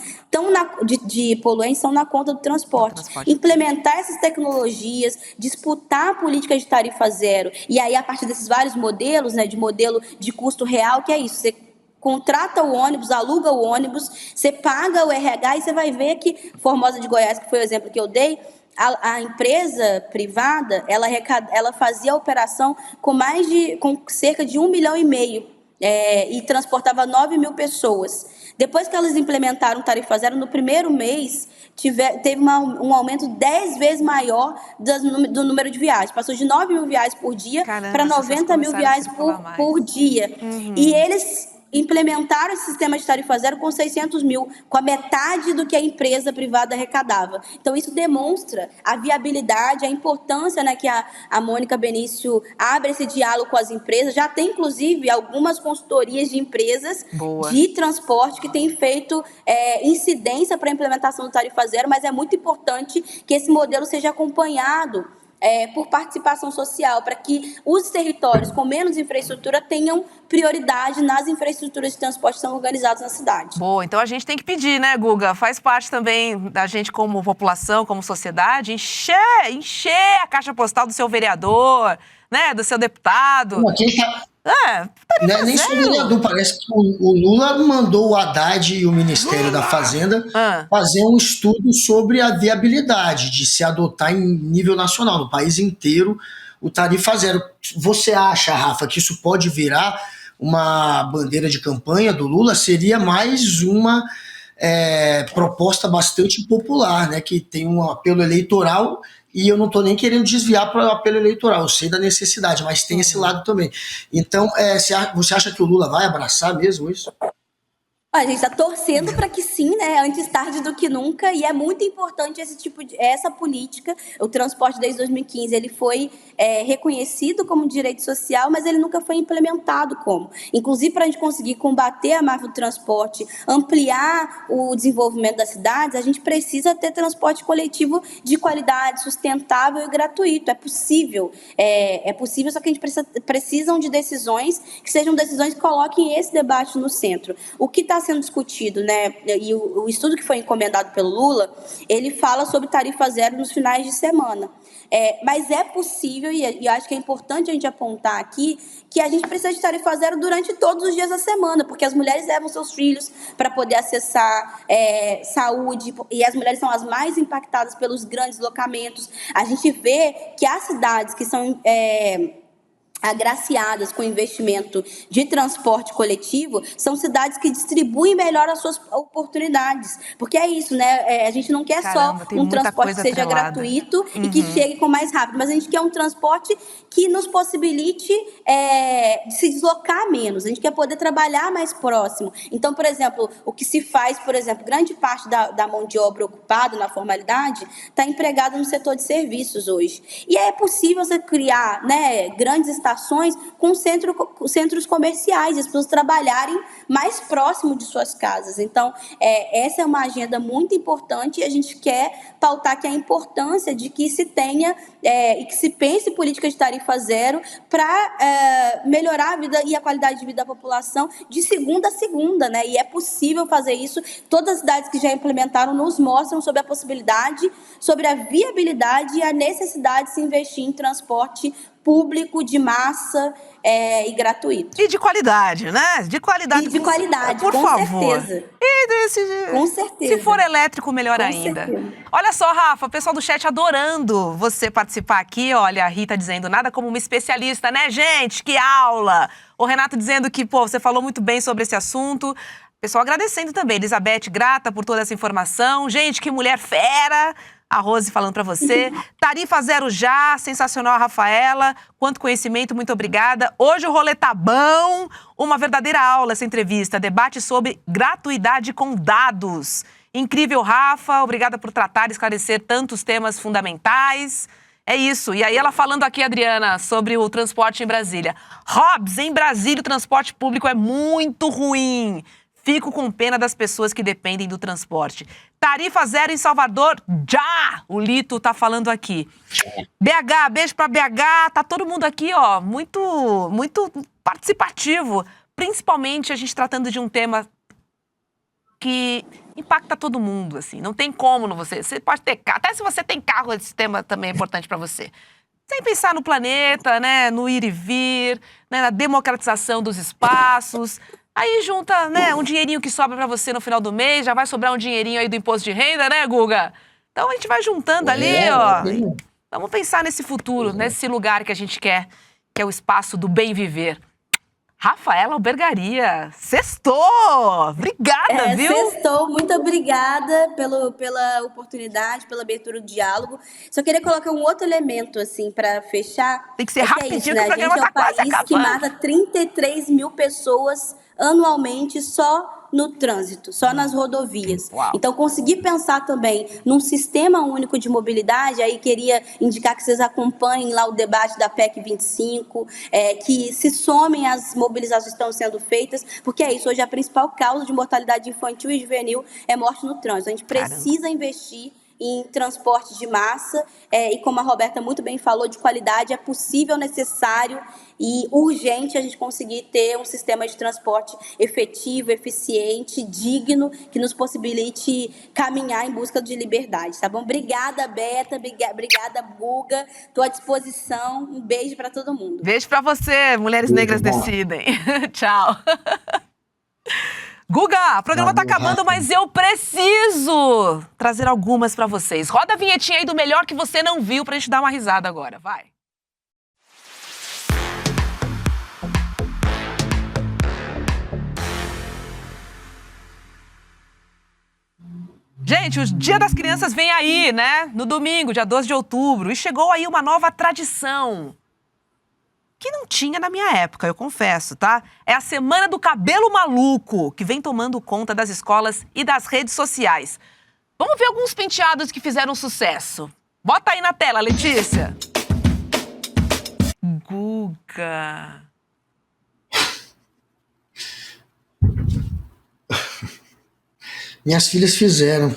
Speaker 9: de poluentes estão na conta do transporte. Implementar essas tecnologias, disputar políticas de tarifa zero, e aí a partir desses vários modelos, né, de modelo de custo real, que é isso, você contrata o ônibus, aluga o ônibus, você paga o RH e você vai ver que Formosa de Goiás, que foi o exemplo que eu dei, a empresa privada, ela fazia a operação com cerca de 1,5 milhão e transportava 9 mil pessoas. Depois que elas implementaram tarifa zero, no primeiro mês, teve um aumento 10 vezes maior do número de viagens. Passou de 9 mil viagens por dia para 90 mil viagens por dia. E eles implementaram esse sistema de tarifa zero com 600 mil, com a metade do que a empresa privada arrecadava. Então, isso demonstra a viabilidade, a importância, né, que a Mônica Benício abre esse diálogo com as empresas. Já tem, inclusive, algumas consultorias de empresas de transporte que têm feito incidência para a implementação do tarifa zero, mas é muito importante que esse modelo seja acompanhado por participação social, para que os territórios com menos infraestrutura tenham prioridade nas infraestruturas de transporte que são organizadas na cidade.
Speaker 5: Boa, então a gente tem que pedir, né, Guga? Faz parte também da gente como população, como sociedade, encher a caixa postal do seu vereador, né, do seu deputado.
Speaker 8: Não é nem só o vereador, parece que o Lula mandou o Haddad e o Ministério da Fazenda fazer um estudo sobre a viabilidade de se adotar em nível nacional, no país inteiro, o tarifa zero. Você acha, Rafa, que isso pode virar uma bandeira de campanha do Lula? Seria mais uma proposta bastante popular, né, que tem um apelo eleitoral. E eu não estou nem querendo desviar para o apelo eleitoral, eu sei da necessidade, mas tem esse lado também. Então, você acha que o Lula vai abraçar mesmo isso?
Speaker 9: A gente está torcendo para que sim, né? Antes tarde do que nunca, e é muito importante essa política. O transporte desde 2015 ele foi reconhecido como direito social, mas ele nunca foi implementado como. Inclusive, para a gente conseguir combater a máfia do transporte, ampliar o desenvolvimento das cidades, a gente precisa ter transporte coletivo de qualidade, sustentável e gratuito. É possível, só que a gente precisa de decisões que sejam decisões que coloquem esse debate no centro. O que está sendo discutido, né, e o estudo que foi encomendado pelo Lula, ele fala sobre tarifa zero nos finais de semana. Mas é possível, e acho que é importante a gente apontar aqui, que a gente precisa de tarifa zero durante todos os dias da semana, porque as mulheres levam seus filhos para poder acessar saúde, e as mulheres são as mais impactadas pelos grandes deslocamentos. A gente vê que as cidades que são agraciadas com investimento de transporte coletivo são cidades que distribuem melhor as suas oportunidades, porque é isso, né? A gente não quer só um transporte que seja gratuito e que chegue com mais rápido, mas a gente quer um transporte que nos possibilite se deslocar menos, a gente quer poder trabalhar mais próximo. Então, por exemplo, o que se faz, grande parte da mão de obra ocupada na formalidade está empregada no setor de serviços hoje. E é possível você criar, né, grandes estações com centros comerciais, as pessoas trabalharem mais próximo de suas casas. Então, essa é uma agenda muito importante, e a gente quer pautar que a importância de que se tenha e que se pense política de tarifa zero para melhorar a vida e a qualidade de vida da população de segunda a segunda, né? E é possível fazer isso. Todas as cidades que já implementaram nos mostram sobre a possibilidade, sobre a viabilidade e a necessidade de se investir em transporte público, de massa e gratuito.
Speaker 5: E de qualidade, né? De qualidade.
Speaker 9: Por favor.
Speaker 5: Certeza.
Speaker 9: Com certeza.
Speaker 5: Se for elétrico, melhor
Speaker 9: com
Speaker 5: ainda.
Speaker 9: Certeza.
Speaker 5: Olha só, Rafa, o pessoal do chat adorando você participar aqui. Olha, a Rita dizendo, nada como uma especialista, né, gente? Que aula! O Renato dizendo que, você falou muito bem sobre esse assunto. Pessoal agradecendo também. Elizabeth, grata por toda essa informação. Gente, que mulher fera! A Rose falando para você. Tarifa zero já, sensacional a Rafaela. Quanto conhecimento, muito obrigada. Hoje o rolê tá bom. Uma verdadeira aula essa entrevista. Debate sobre gratuidade com dados. Incrível, Rafa. Obrigada por tratar e esclarecer tantos temas fundamentais. É isso. E aí ela falando aqui, Adriana, sobre o transporte em Brasília. Hobbs, em Brasília o transporte público é muito ruim. Fico com pena das pessoas que dependem do transporte. Tarifa zero em Salvador, já! O Lito tá falando aqui. BH, beijo pra BH. Tá todo mundo aqui, ó, muito participativo. Principalmente a gente tratando de um tema que impacta todo mundo, assim. Não tem como você pode ter carro. Até se você tem carro, esse tema também é importante para você. Sem pensar no planeta, né, no ir e vir, né, na democratização dos espaços. Aí junta, né, um dinheirinho que sobra para você no final do mês, já vai sobrar um dinheirinho aí do imposto de renda, né, Guga? Então a gente vai juntando ali, ó. Vamos pensar nesse futuro, nesse lugar que a gente quer, que é o espaço do bem viver. Rafaela Albergaria, sextou! Obrigada, viu?
Speaker 9: Sextou, muito obrigada pela oportunidade, pela abertura do diálogo. Só queria colocar um outro elemento, assim, para fechar.
Speaker 5: Tem que ser rapidinho,
Speaker 9: isso,
Speaker 5: que o programa tá quase acabando.
Speaker 9: A gente é um país que mata 33 mil pessoas anualmente só no trânsito, só nas rodovias.
Speaker 5: Uau.
Speaker 9: Então, conseguir pensar também num sistema único de mobilidade, aí queria indicar que vocês acompanhem lá o debate da PEC 25, que se somem às mobilizações que estão sendo feitas, porque é isso, hoje a principal causa de mortalidade infantil e juvenil é morte no trânsito. A gente precisa investir em transporte de massa, e como a Roberta muito bem falou, de qualidade, é possível, necessário e urgente a gente conseguir ter um sistema de transporte efetivo, eficiente, digno, que nos possibilite caminhar em busca de liberdade, tá bom? Obrigada, Beta, obrigada, Guga, estou à disposição, um beijo para todo mundo.
Speaker 5: Beijo para você, Mulheres Negras Decidem. Tchau. Guga, o programa tá acabando, mas eu preciso trazer algumas pra vocês. Roda a vinhetinha aí do melhor que você não viu pra gente dar uma risada agora, vai. Gente, o Dia das Crianças vem aí, né? No domingo, dia 12 de outubro. E chegou aí uma nova tradição. Que não tinha na minha época, eu confesso, tá? É a Semana do Cabelo Maluco, que vem tomando conta das escolas e das redes sociais. Vamos ver alguns penteados que fizeram sucesso. Bota aí na tela, Letícia. Guga.
Speaker 8: Minhas filhas fizeram.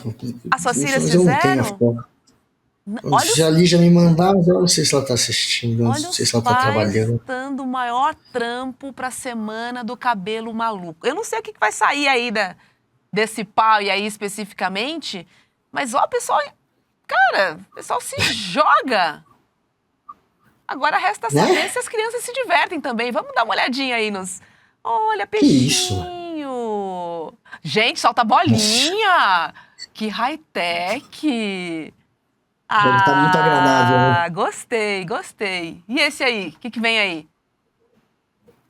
Speaker 5: As suas filhas fizeram?
Speaker 8: Olha, a Lígia me mandava, mas eu não sei se ela tá assistindo, não sei se ela tá trabalhando.
Speaker 5: Dando o maior trampo pra Semana do Cabelo Maluco. Eu não sei o que vai sair aí desse pau e aí especificamente, mas ó, o pessoal, cara, o pessoal se joga. Agora resta saber se as crianças se divertem também. Vamos dar uma olhadinha aí nos... Olha, peixinho.
Speaker 8: Isso?
Speaker 5: Gente, solta bolinha. Que high-tech.
Speaker 8: Deve tá muito agradável, né?
Speaker 5: Gostei. E esse aí? O que vem aí?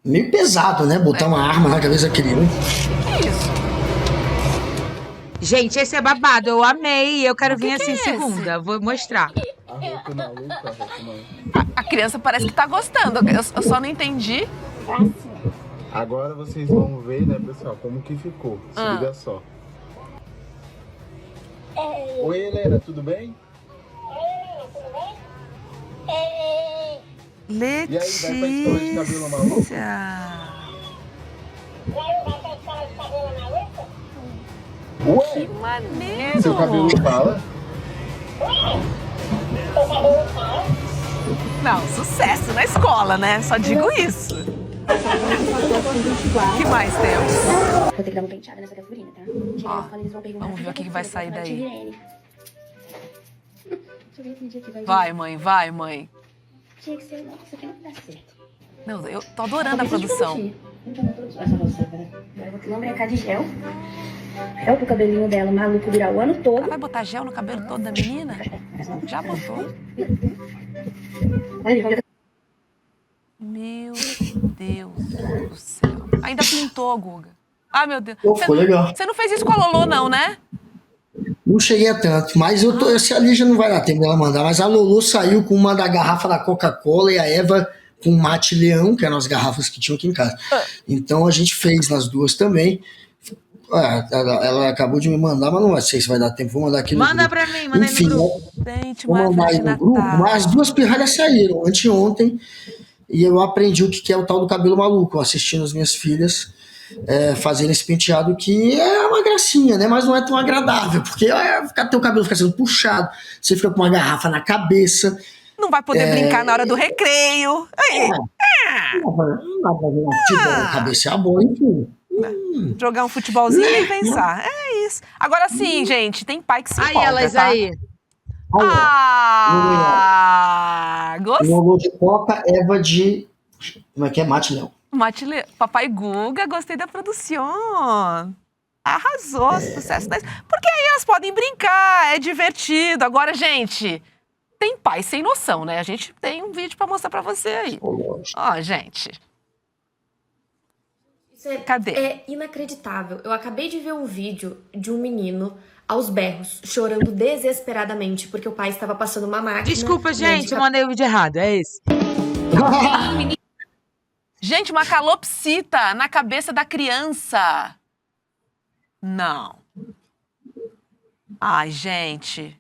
Speaker 8: Meio pesado, né? Botar uma arma na cabeça da criança.
Speaker 5: Que isso?
Speaker 7: Gente, esse é babado. Eu amei. Eu quero vir assim segunda. Vou mostrar.
Speaker 5: A criança parece que tá gostando. Eu só não entendi.
Speaker 10: Agora vocês vão ver, né, pessoal, como que ficou. Se liga só. Oi, Helena, tudo bem?
Speaker 5: Letícia.
Speaker 10: E aí, vai pra escola de cabelo maluco? Ué?
Speaker 5: Que maneiro.
Speaker 10: Seu cabelo fala?
Speaker 5: Não, sucesso na escola, né? Só digo isso. O que mais temos?
Speaker 11: Vou ter que dar uma penteada nessa gasolina, tá?
Speaker 5: Vamos ver o que vai sair daí. Vai, mãe.
Speaker 11: Tinha que ser, não, isso aqui não dá certo.
Speaker 5: Não, eu tô adorando a produção.
Speaker 11: Agora vou brincar de gel. Gel pro cabelinho dela, maluco, durar o ano todo.
Speaker 5: Ela vai botar gel no cabelo todo da menina? Já botou. Meu Deus do céu. Ainda pintou, Guga. Ah, meu Deus.
Speaker 8: Ficou legal.
Speaker 5: Você não fez isso com a Lolô, não, né?
Speaker 8: Não cheguei a tanto, mas se a Lígia não vai dar tempo dela mandar, mas a Lolô saiu com uma da garrafa da Coca-Cola e a Eva com mate leão, que eram as garrafas que tinham aqui em casa. Então a gente fez nas duas também. Ela acabou de me mandar, mas não sei se vai dar tempo. Vou mandar aqui no
Speaker 7: Manda
Speaker 8: grupo.
Speaker 7: pra mim, manda aí
Speaker 8: Enfim,
Speaker 7: no grupo.
Speaker 5: Gente,
Speaker 8: vou
Speaker 5: uma
Speaker 8: mandar
Speaker 5: árvore
Speaker 8: aí
Speaker 5: de
Speaker 8: no grupo,
Speaker 5: Natal.
Speaker 8: mas as duas pirralhas saíram anteontem e eu aprendi o que é o tal do cabelo maluco, assistindo as minhas filhas fazendo esse penteado que é uma gracinha, né? Mas não é tão agradável, porque teu cabelo fica sendo puxado, você fica com uma garrafa na cabeça.
Speaker 5: Não vai poder brincar na hora do recreio. Aí.
Speaker 8: Não dá pra ver tipo, cabecear a bola, enfim.
Speaker 5: Jogar um futebolzinho e nem pensar. É isso. Agora sim, gente, tem pai que se empolga,
Speaker 7: elas
Speaker 5: tá?
Speaker 7: aí.
Speaker 5: Gostei.
Speaker 8: Lolo de Coca, Eva de... Como é que é? Mate Leão.
Speaker 5: Papai Guga, gostei da produção. Arrasou, sucesso. Porque aí elas podem brincar, é divertido. Agora, gente, tem pai sem noção, né? A gente tem um vídeo pra mostrar pra você aí. Ó, gente.
Speaker 12: Isso é inacreditável. Eu acabei de ver um vídeo de um menino aos berros, chorando desesperadamente porque o pai estava passando uma máquina.
Speaker 7: Desculpa, gente, eu mandei o vídeo errado, é esse.
Speaker 5: Gente, uma calopsita na cabeça da criança. Não. Ai, gente.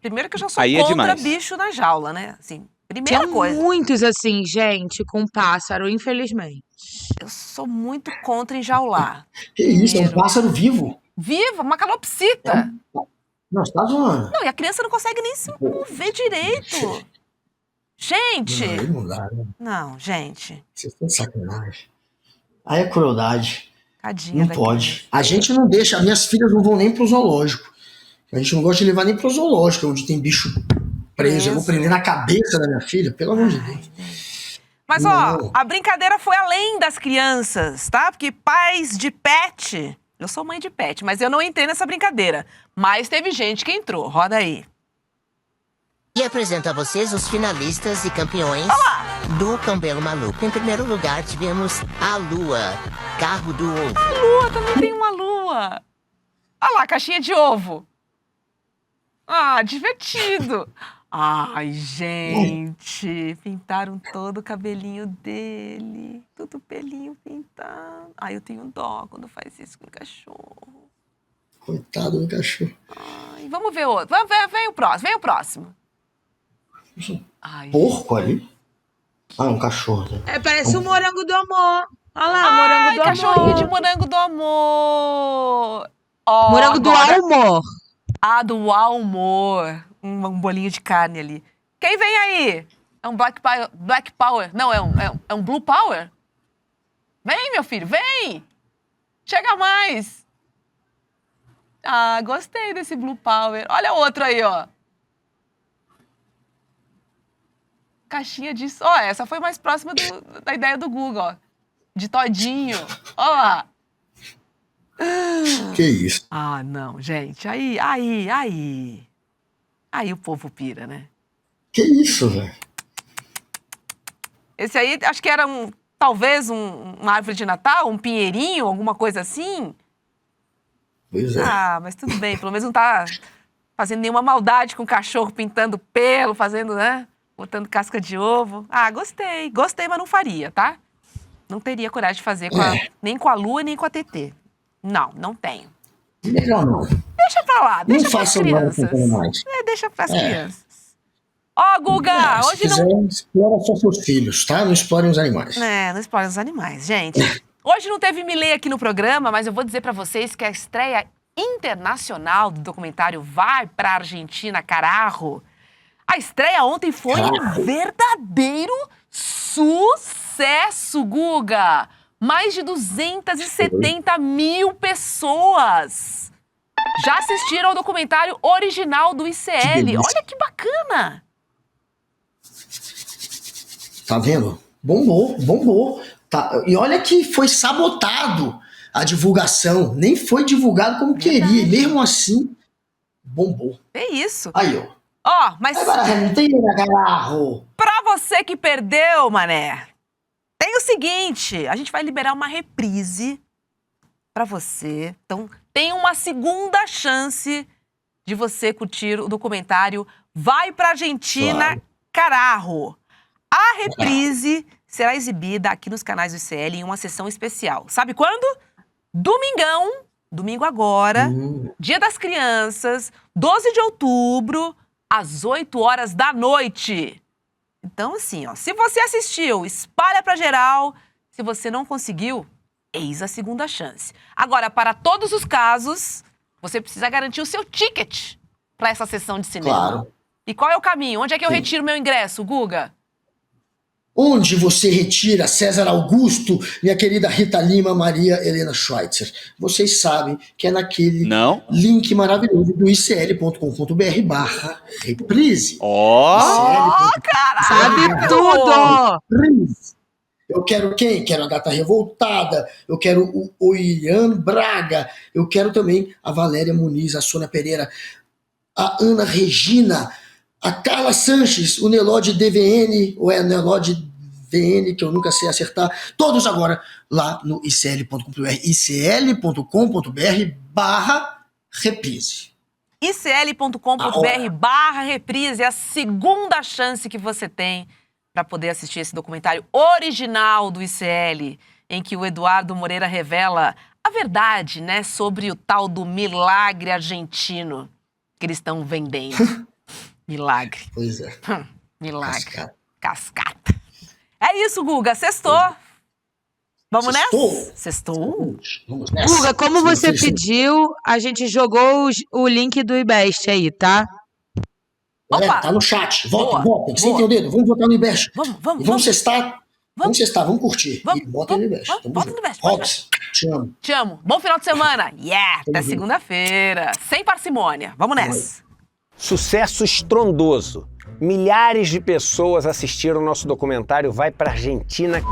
Speaker 5: Primeiro que eu já sou
Speaker 6: Aí
Speaker 5: contra
Speaker 6: demais.
Speaker 5: bicho na jaula, né? Assim, primeira
Speaker 7: Tinha
Speaker 5: coisa.
Speaker 7: muitos assim, gente, com pássaro, infelizmente.
Speaker 5: Eu sou muito contra enjaular.
Speaker 8: Que isso, é um pássaro vivo?
Speaker 5: Viva, uma calopsita.
Speaker 8: Não, você tá zoando.
Speaker 5: Não, e a criança não consegue nem se mover direito. Gente!
Speaker 8: Não, aí não dá, né?
Speaker 5: Não, gente.
Speaker 8: Vocês estão de sacanagem. Aí é crueldade.
Speaker 5: Tadinha
Speaker 8: Não
Speaker 5: da
Speaker 8: pode.
Speaker 5: criança.
Speaker 8: A gente não deixa, minhas filhas não vão nem pro zoológico. A gente não gosta de levar nem pro zoológico, onde tem bicho preso. Eu vou prender na cabeça da minha filha, pelo amor de Deus.
Speaker 5: Mas, ó, a brincadeira foi além das crianças, tá? Porque pais de pet... Eu sou mãe de pet, mas eu não entrei nessa brincadeira. Mas teve gente que entrou. Roda aí.
Speaker 13: E apresento a vocês os finalistas e campeões do Cabelo Maluco. Em primeiro lugar, tivemos a Lua, carro do ovo.
Speaker 5: A Lua, também tem uma lua. Olha lá, caixinha de ovo. Ah, divertido. Ai, gente, pintaram todo o cabelinho dele. Tudo pelinho pintado. Ai, eu tenho dó quando faz isso com o cachorro.
Speaker 8: Coitado do cachorro.
Speaker 5: Ai, vamos ver outro. Vem o próximo. Ai,
Speaker 8: Porco ali? Ah, um cachorro. Né?
Speaker 7: Parece um morango do amor. Olha lá, morango do amor.
Speaker 5: Cachorrinho de morango do amor. Oh,
Speaker 7: morango do amor.
Speaker 5: Ah, do amor. Um bolinho de carne ali. Quem vem aí? É um Black Power. Não, é um Blue Power? Vem, meu filho, vem! Chega mais! Ah, gostei desse Blue Power. Olha outro aí, ó. Caixinha de... Ó, essa foi mais próxima da ideia do Google, ó. De todinho. Ó lá.
Speaker 8: Que isso?
Speaker 5: Ah, não, gente. Aí o povo pira, né?
Speaker 8: Que isso, velho?
Speaker 5: Esse aí, acho que era talvez uma árvore de Natal, um pinheirinho, alguma coisa assim.
Speaker 8: Pois é.
Speaker 5: Ah, mas tudo bem, pelo menos não tá fazendo nenhuma maldade com o cachorro, pintando pelo, fazendo, né? Botando casca de ovo. Ah, gostei, mas não faria, tá? Não teria coragem de fazer nem com a Lua, nem com a TT. Não tenho.
Speaker 8: Melhor não.
Speaker 5: Deixa pra lá, deixa pras crianças. Deixa pras crianças. Ó, Guga, hoje não...
Speaker 8: Explora só seus filhos, tá? Não explorem os animais.
Speaker 5: Não explorem os animais, gente. Hoje não teve Milei aqui no programa, mas eu vou dizer pra vocês que a estreia internacional do documentário Vai pra Argentina, Carajo. A estreia ontem foi um verdadeiro sucesso, Guga. Mais de 270 mil pessoas já assistiram ao documentário original do ICL. Olha que bacana!
Speaker 8: Tá vendo? Bombou. Tá. E olha que foi sabotado a divulgação. Nem foi divulgado como queria. E mesmo assim, bombou.
Speaker 5: É isso.
Speaker 8: Aí, ó.
Speaker 5: Ó, mas... Pra você que perdeu, mané, tem o seguinte, a gente vai liberar uma reprise pra você. Então, tem uma segunda chance de você curtir o documentário Vai pra Argentina, Carajo. A reprise será exibida aqui nos canais do ICL em uma sessão especial. Sabe quando? Domingão, Domingo agora, Dia das Crianças, 12 de outubro, às 8 horas da noite. Então, assim, ó, se você assistiu, espalha pra geral. Se você não conseguiu, eis a segunda chance. Agora, para todos os casos, você precisa garantir o seu ticket para essa sessão de cinema.
Speaker 8: Claro.
Speaker 5: E qual é o caminho? Onde é que eu retiro meu ingresso, Guga?
Speaker 8: Onde você retira César Augusto, minha querida Rita Lima, Maria Helena Schweitzer? Vocês sabem que é naquele link maravilhoso do icl.com.br/reprise.
Speaker 5: Cara!
Speaker 7: Sabe tudo!
Speaker 8: Eu quero quem? Quero a Gata Revoltada, eu quero o Ian Braga, eu quero também a Valéria Muniz, a Sônia Pereira, a Ana Regina, a Carla Sanches, o Nelode DVN, ou é Nelode VN, que eu nunca sei acertar, todos agora lá no icl.com.br, icl.com.br/reprise.
Speaker 5: icl.com.br/reprise é a segunda chance que você tem para poder assistir esse documentário original do ICL, em que o Eduardo Moreira revela a verdade, né, sobre o tal do milagre argentino que eles estão vendendo. Milagre.
Speaker 8: Pois é.
Speaker 5: Milagre. Cascata. É isso, Guga. Sextou. Vamos nessa? Sextou.
Speaker 8: Vamos nessa.
Speaker 7: Guga, como você pediu, a gente jogou o link do IBEST aí, tá?
Speaker 8: Tá no chat. Votem. Sem ter o dedo. Vamos votar no IBEST. Vamos cestar. Vamos cestar, vamos curtir. E votem no IBEST.
Speaker 5: Vota no IBEST.
Speaker 8: Robson, te amo.
Speaker 5: Te amo. Bom final de semana. Até segunda-feira. Sem parcimônia. Vamos nessa.
Speaker 14: Sucesso estrondoso. Milhares de pessoas assistiram o nosso documentário Vai Pra Argentina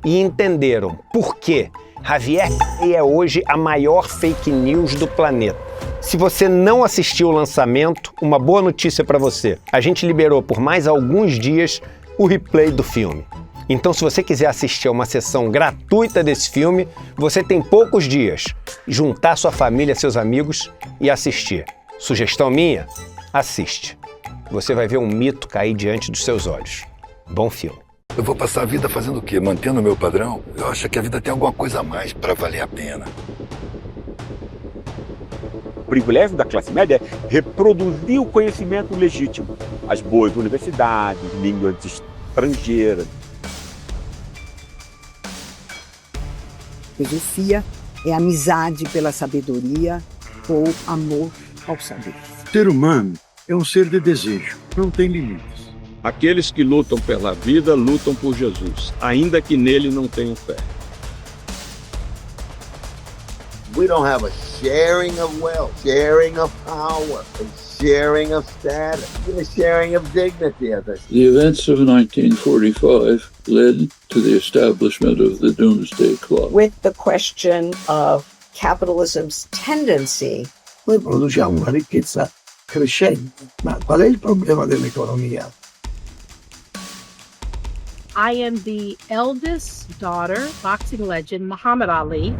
Speaker 14: e entenderam por que Javier é hoje a maior fake news do planeta. Se você não assistiu o lançamento, uma boa notícia para você. A gente liberou por mais alguns dias o replay do filme. Então, se você quiser assistir a uma sessão gratuita desse filme, você tem poucos dias. Juntar sua família, seus amigos e assistir. Sugestão minha? Assiste. Você vai ver um mito cair diante dos seus olhos. Bom filme.
Speaker 15: Eu vou passar a vida fazendo o quê? Mantendo o meu padrão? Eu acho que a vida tem alguma coisa a mais para valer a pena.
Speaker 16: O privilégio da classe média é reproduzir o conhecimento legítimo. As boas universidades, línguas estrangeiras.
Speaker 17: Filosofia é amizade pela sabedoria ou amor ao saber.
Speaker 18: O ser humano é um ser de desejo, não tem limites. Aqueles que lutam pela vida lutam por Jesus, ainda que nele não tenham fé.
Speaker 3: We don't have a sharing of wealth, sharing of power, and sharing of status, even a sharing of dignity.
Speaker 18: The events of 1945 led to the establishment of the Doomsday Clock.
Speaker 17: With the question of capitalism's tendency.
Speaker 18: Noi produciamo una ricchezza crescente, ma qual è il problema dell'economia?
Speaker 19: I am the eldest daughter, boxing legend Muhammad Ali.